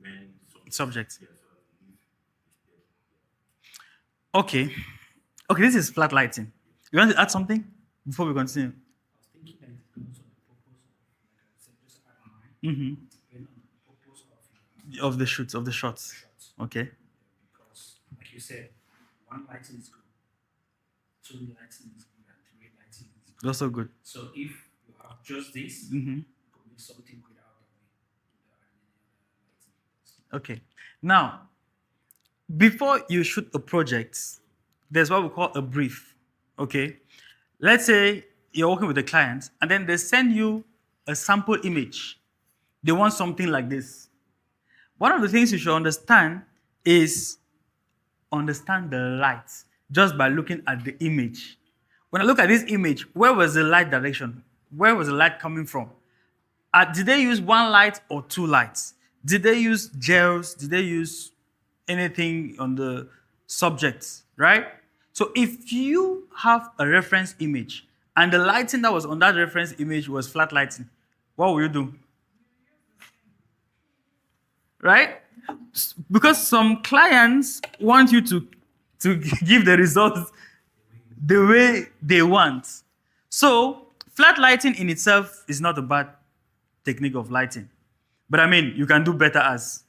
main
Subject.
Yeah, so that we leave this depth. Yeah.
Okay. Okay, this is flat lighting. You want to add something before we continue?
I was thinking that it depends on the purpose of, like I said, just add mine. Depend on the purpose of
Of the shoots, of the shots.
shots.
Okay.
Because, like you said, one lighting is good, two lighting is good, and three lighting is good.
Also good.
So if you have just this, you can make something good out of it without any other lighting.
Okay. Now, before you shoot a project, there's what we call a brief. Okay. Let's say you're working with a client and then they send you a sample image. They want something like this. One of the things you should understand is understand the light just by looking at the image. When I look at this image, where was the light direction? Where was the light coming from? Did they use one light or two lights? Did they use gels? Did they use anything on the subject, right? So if you have a reference image and the lighting that was on that reference image was flat lighting, what will you do? Right? Because some clients want you to give the results the way they want. So flat lighting in itself is not a bad technique of lighting. But I mean, you can do better, as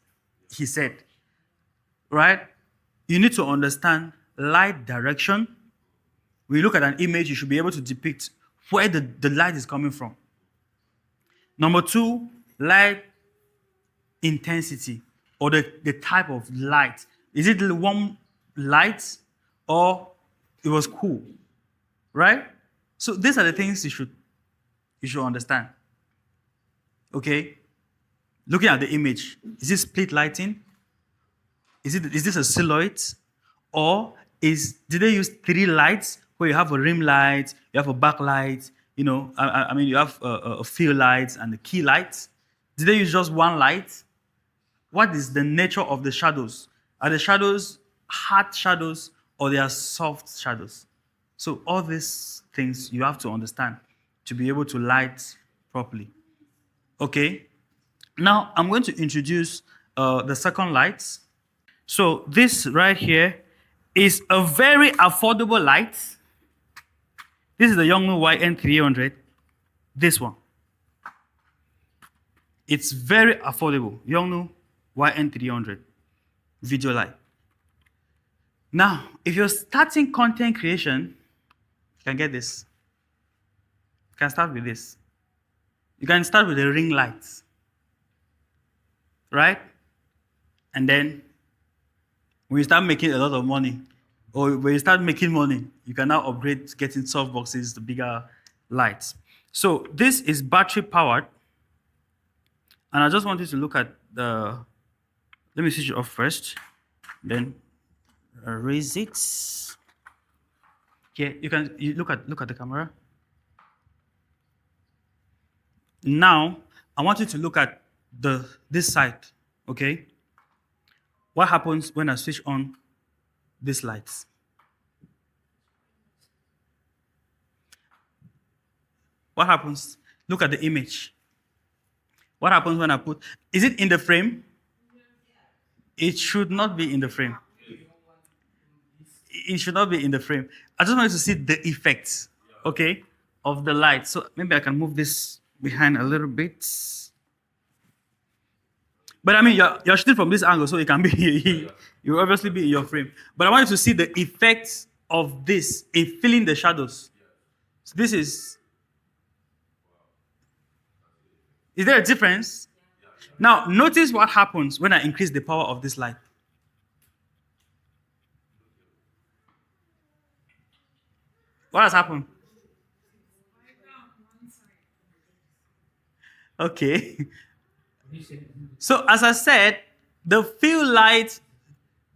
he said. Right? You need to understand light direction. When you look at an image, you should be able to depict where the light is coming from. Number two, light intensity, or the type of light. Is it the warm light or it was cool? Right? So these are the things you should understand. Okay? Looking at the image, is this split lighting? Is this a silhouette? Or did they use three lights where you have a rim light, you have a backlight, I mean, you have a fill light and the key light? Did they use just one light? What is the nature of the shadows? Are the shadows hard shadows or they are soft shadows? So all these things you have to understand to be able to light properly. Okay? Now I'm going to introduce the second light. So this right here is a very affordable light. This is the Yongnuo YN300. This one. It's very affordable. Yongnuo YN300 video light. Now, if you're starting content creation, you can get this. You can start with this. You can start with the ring lights. Right? And then when you start making a lot of money, or when you start making money, you can now upgrade to getting soft boxes, the bigger lights. So this is battery powered. And I just want you to look at let me switch it off first, then raise it. Okay, you look at the camera. Now, I want you to look at this side, okay? What happens when I switch on these lights? What happens? Look at the image. What happens when I is it in the frame? It should not be in the frame. It should not be in the frame. I just wanted to see the effects, okay, of the light. So maybe I can move this behind a little bit. But I mean, you're shooting from this angle, so it can be, you will obviously be in your frame. But I want you to see the effects of this in filling the shadows. So this is there a difference? Now, notice what happens when I increase the power of this light. What has happened? Okay. So as I said, the fill light,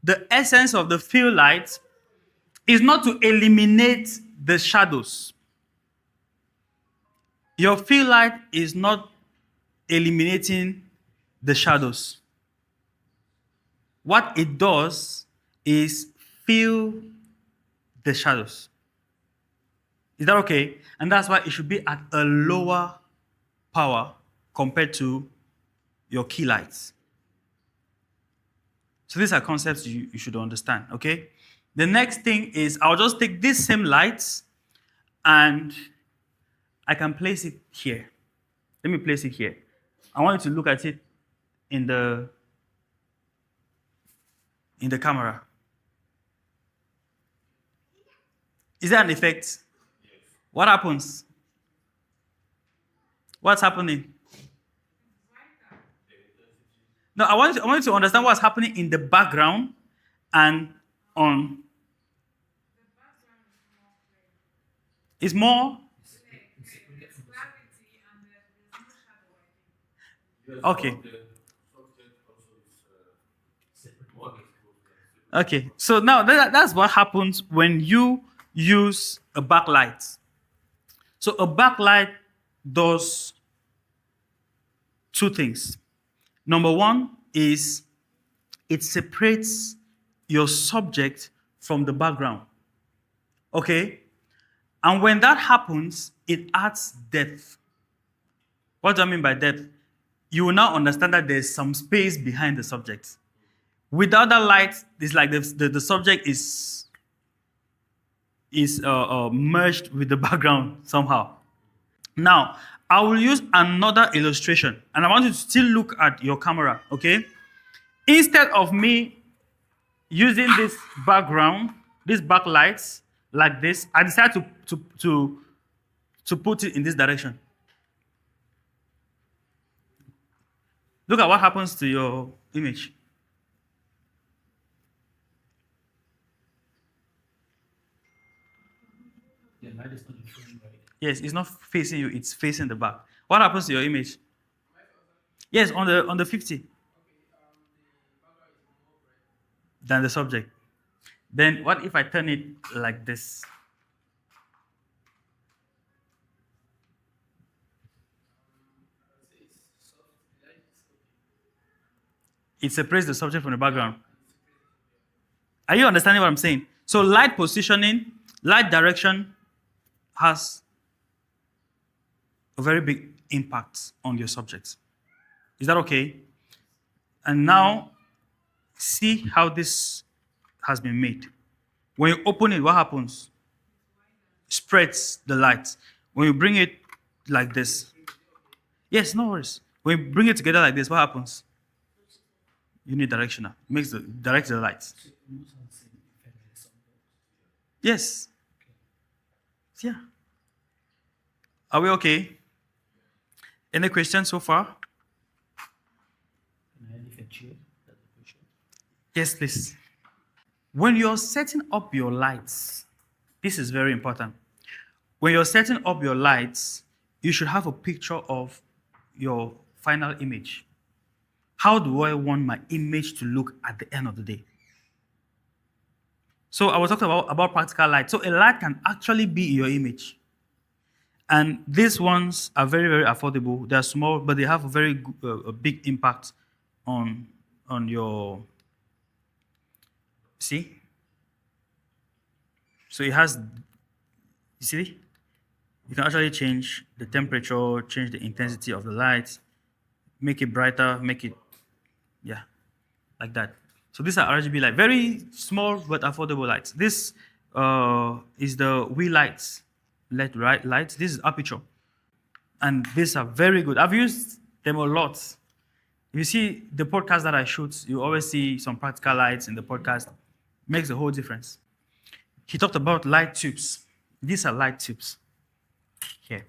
the essence of the fill light is not to eliminate the shadows. Your fill light is not eliminating the shadows. What it does is fill the shadows. Is that okay? And that's why it should be at a lower power compared to your key lights. So these are concepts you should understand, okay? The next thing is I'll just take these same lights and I can place it here. Let me place it here. I want you to look at it in the camera. Is there an effect? Yes. What happens? What's happening? No, I want you to understand what's happening in the background and on. It's more. Okay. Okay. So now that's what happens when you use a backlight. So a backlight does two things. Number one is it separates your subject from the background. Okay? And when that happens, it adds depth. What do I mean by depth? You will now understand that there's some space behind the subject. Without that light, it's like the subject is merged with the background somehow. Now, I will use another illustration, and I want you to still look at your camera, okay? Instead of me using this background, these backlights like this, I decided to put it in this direction. Look at what happens to your image.
The light is not in frame, right?
Yes, it's not facing you, it's facing the back. What happens to your image? Yes, on the 50. Than the subject. Then what if I turn it like this? It separates the subject from the background. Are you understanding what I'm saying? So light positioning, light direction has a very big impact on your subject. Is that okay? And now, see how this has been made. When you open it, what happens? Spreads the light. When you bring it like this, yes, no worries. When you bring it together like this, what happens? Unidirectional. Makes the direct the light. Yes. Yeah. Are we okay? Any questions so far?
Can I differentiate? That's the question.
Yes, please. When you're setting up your lights, this is very important. When you're setting up your lights, you should have a picture of your final image. How do I want my image to look at the end of the day? So I was talking about practical light. So a light can actually be your image. And these ones are very, very affordable. They're small, but they have a very a big impact on your, see? So it has, you see? You can actually change the temperature, change the intensity of the light, make it brighter, make it, yeah, like that. So these are RGB light, very small but affordable lights. This is the wheel lights, LED lights. This is aperture, and these are very good. I've used them a lot. You see the podcast that I shoot, you always see some practical lights in the podcast. Makes a whole difference. He talked about light tubes. These are light tubes. Here.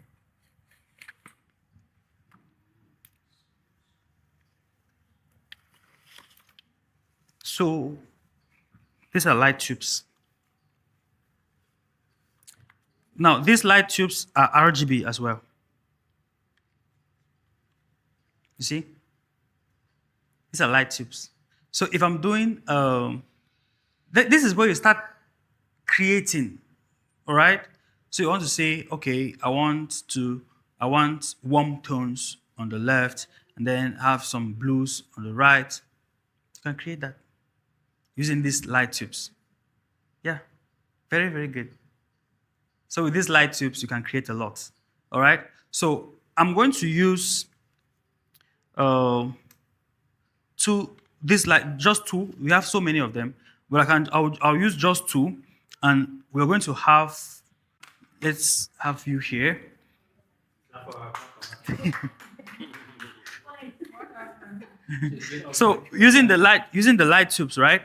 So these are light tubes. Now, these light tubes are RGB as well. You see? These are light tubes. So if I'm doing, this is where you start creating, all right? So you want to say, okay, I want warm tones on the left, and then have some blues on the right. You can create that using these light tubes. Yeah, very, very good. So with these light tubes, you can create a lot. All right. So I'm going to use just two. We have so many of them, but I'll use just two, and we're going to have. Let's have you here. So using the light tubes, right?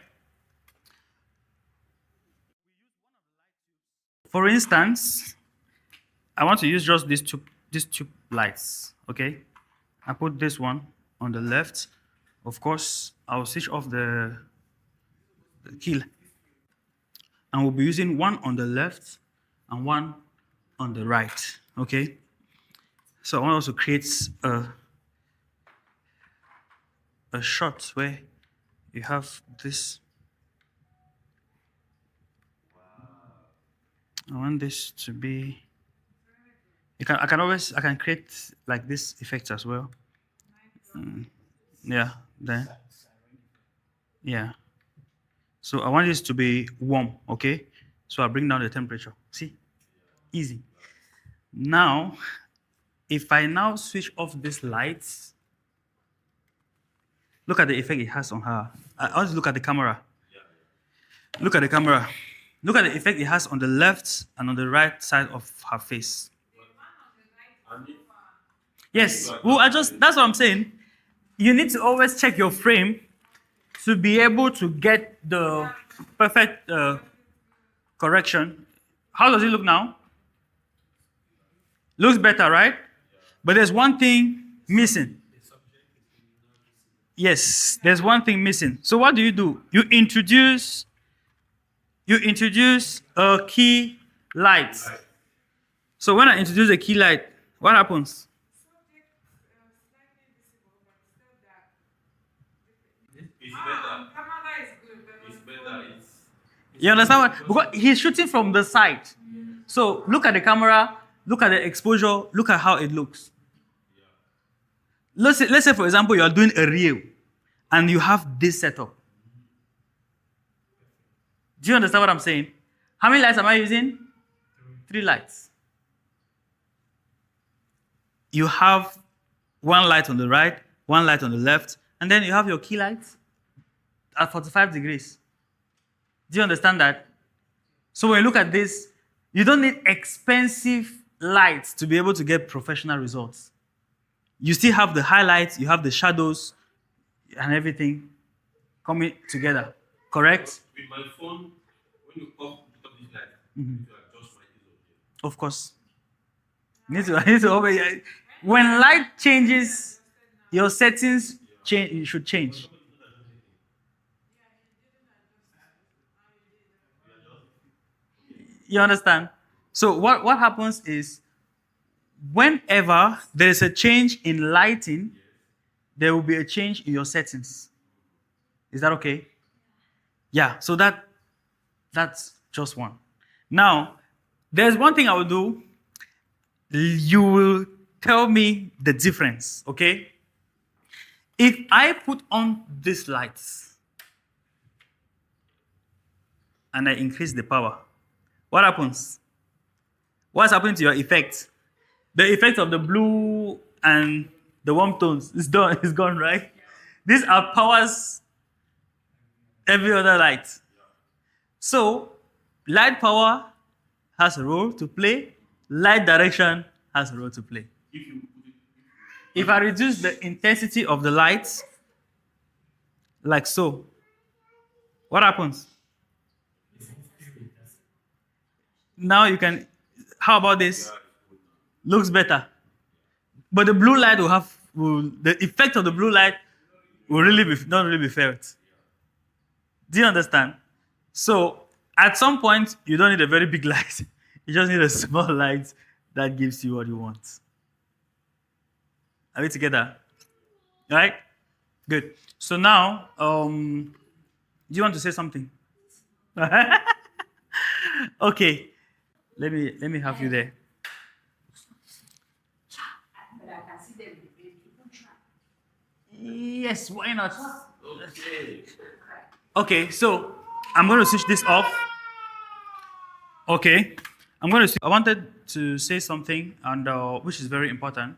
For instance, I want to use just these two lights, okay? I put this one on the left. Of course, I'll switch off the kill. And we'll be using one on the left and one on the right, okay? So I want also create a shot where you have this. I want this to be. I can create like this effect as well. Yeah, then. Yeah. So I want this to be warm, okay? So I bring down the temperature. See? Easy. Now, if I now switch off these lights, look at the effect it has on her. I want to look at the camera. Look at the camera. Look at the effect it has on the left and on the right side of her face. Yes. Well, that's what I'm saying. You need to always check your frame to be able to get the perfect correction. How does it look now? Looks better, right? But there's one thing missing. Yes, there's one thing missing. So what do? You introduce a key light. So when I introduce a key light, what happens?
It's better. It's better.
You understand what? Because he's shooting from the side. So look at the camera, look at the exposure, look at how it looks. Let's say for example, you are doing a reel and you have this setup. Do you understand what I'm saying? How many lights am I using? 3 lights. You have one light on the right, one light on the left, and then you have your key lights at 45 degrees. Do you understand that? So when you look at this, you don't need expensive lights to be able to get professional results. You still have the highlights, you have the shadows, and everything coming together. Correct?
With my phone, when you off this light, you adjust my ISO.
Of course. You need to always, when light changes, your settings change. You should change. You understand? So what happens is, whenever there is a change in lighting, there will be a change in your settings. Is that okay? Yeah. So that's just one. Now, there's one thing I will do. You will tell me the difference, okay? If I put on these lights and I increase the power, what happens? What's happening to your effect? The effect of the blue and the warm tones is done, is gone, right? These are powers every other light. So, light power has a role to play. Light direction has a role to play. If I reduce the intensity of the lights, like so, what happens? Now you can, how about this? Looks better. But the blue light the effect of the blue light will not really be felt. Do you understand? So, at some point, you don't need a very big light. You just need a small light that gives you what you want. Are we together? All right? Good. So now, do you want to say something? Okay. Let me have you there.
But I can see them people try.
Yes, why not?
Okay.
Okay, so I'm going to switch this off. Okay, I wanted to say something, and which is very important.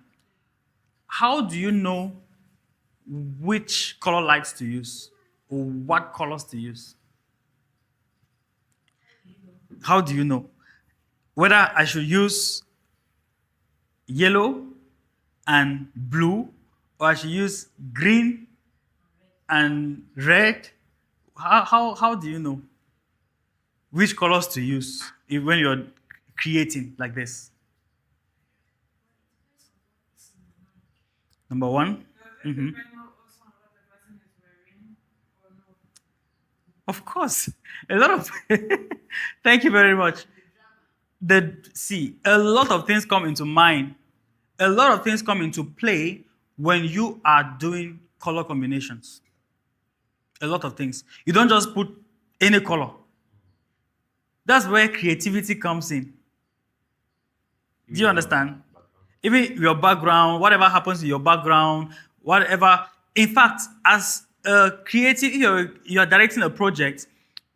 How do you know which color lights to use or what colors to use? How do you know whether I should use yellow and blue, or I should use green and red? How do you know which colors to use when you're creating like this? Number one. Mm-hmm. Of course. A lot of thank you very much. A lot of things come into mind. A lot of things come into play when you are doing color combinations. A lot of things. You don't just put any color. That's where creativity comes in. Do you understand? Even your background, whatever happens in your background, whatever. In fact, as a creative, you're directing a project,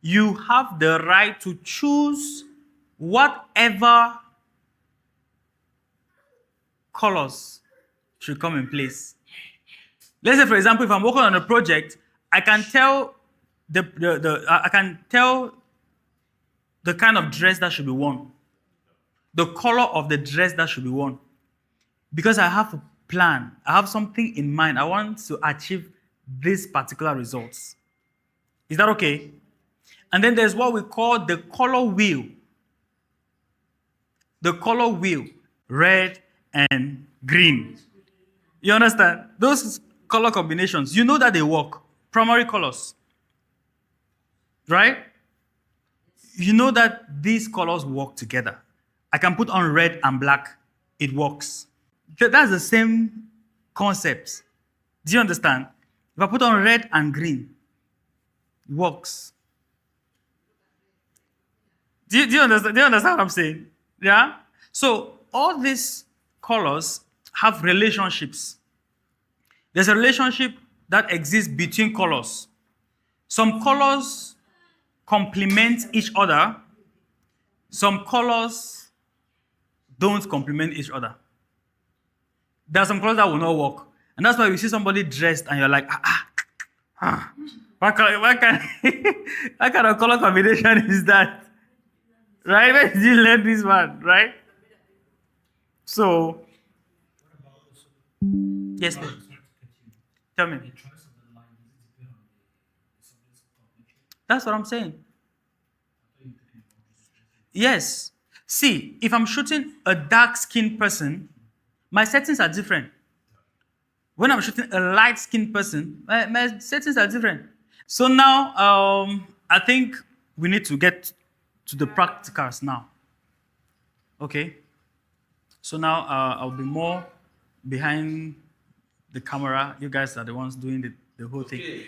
you have the right to choose whatever colors should come in place. Let's say, for example, if I'm working on a project, I can tell I can tell the kind of dress that should be worn, the color of the dress that should be worn, because I have a plan. I have something in mind. I want to achieve these particular results. Is that okay? And then there's what we call the color wheel. The color wheel, red and green. You understand? Those color combinations, you know that they work. Primary colors. Right? You know that these colors work together. I can put on red and black. It works. That's the same concept. Do you understand? If I put on red and green, it works. Do you understand? Do you understand what I'm saying? Yeah? So all these colors have relationships. There's a relationship that exists between colors. Some colors complement each other. Some colors don't complement each other. There are some colors that will not work. And that's why you see somebody dressed and you're like, what kind of color combination is that? Right? Where did you learn this one? Right? So, yes, please. Tell me. That's what I'm saying. Yes. See, if I'm shooting a dark-skinned person, my settings are different. When I'm shooting a light-skinned person, my settings are different. So now, I think we need to get to the practicals now. Okay? So now, I'll be more behind the camera. You guys are the ones doing the whole thing.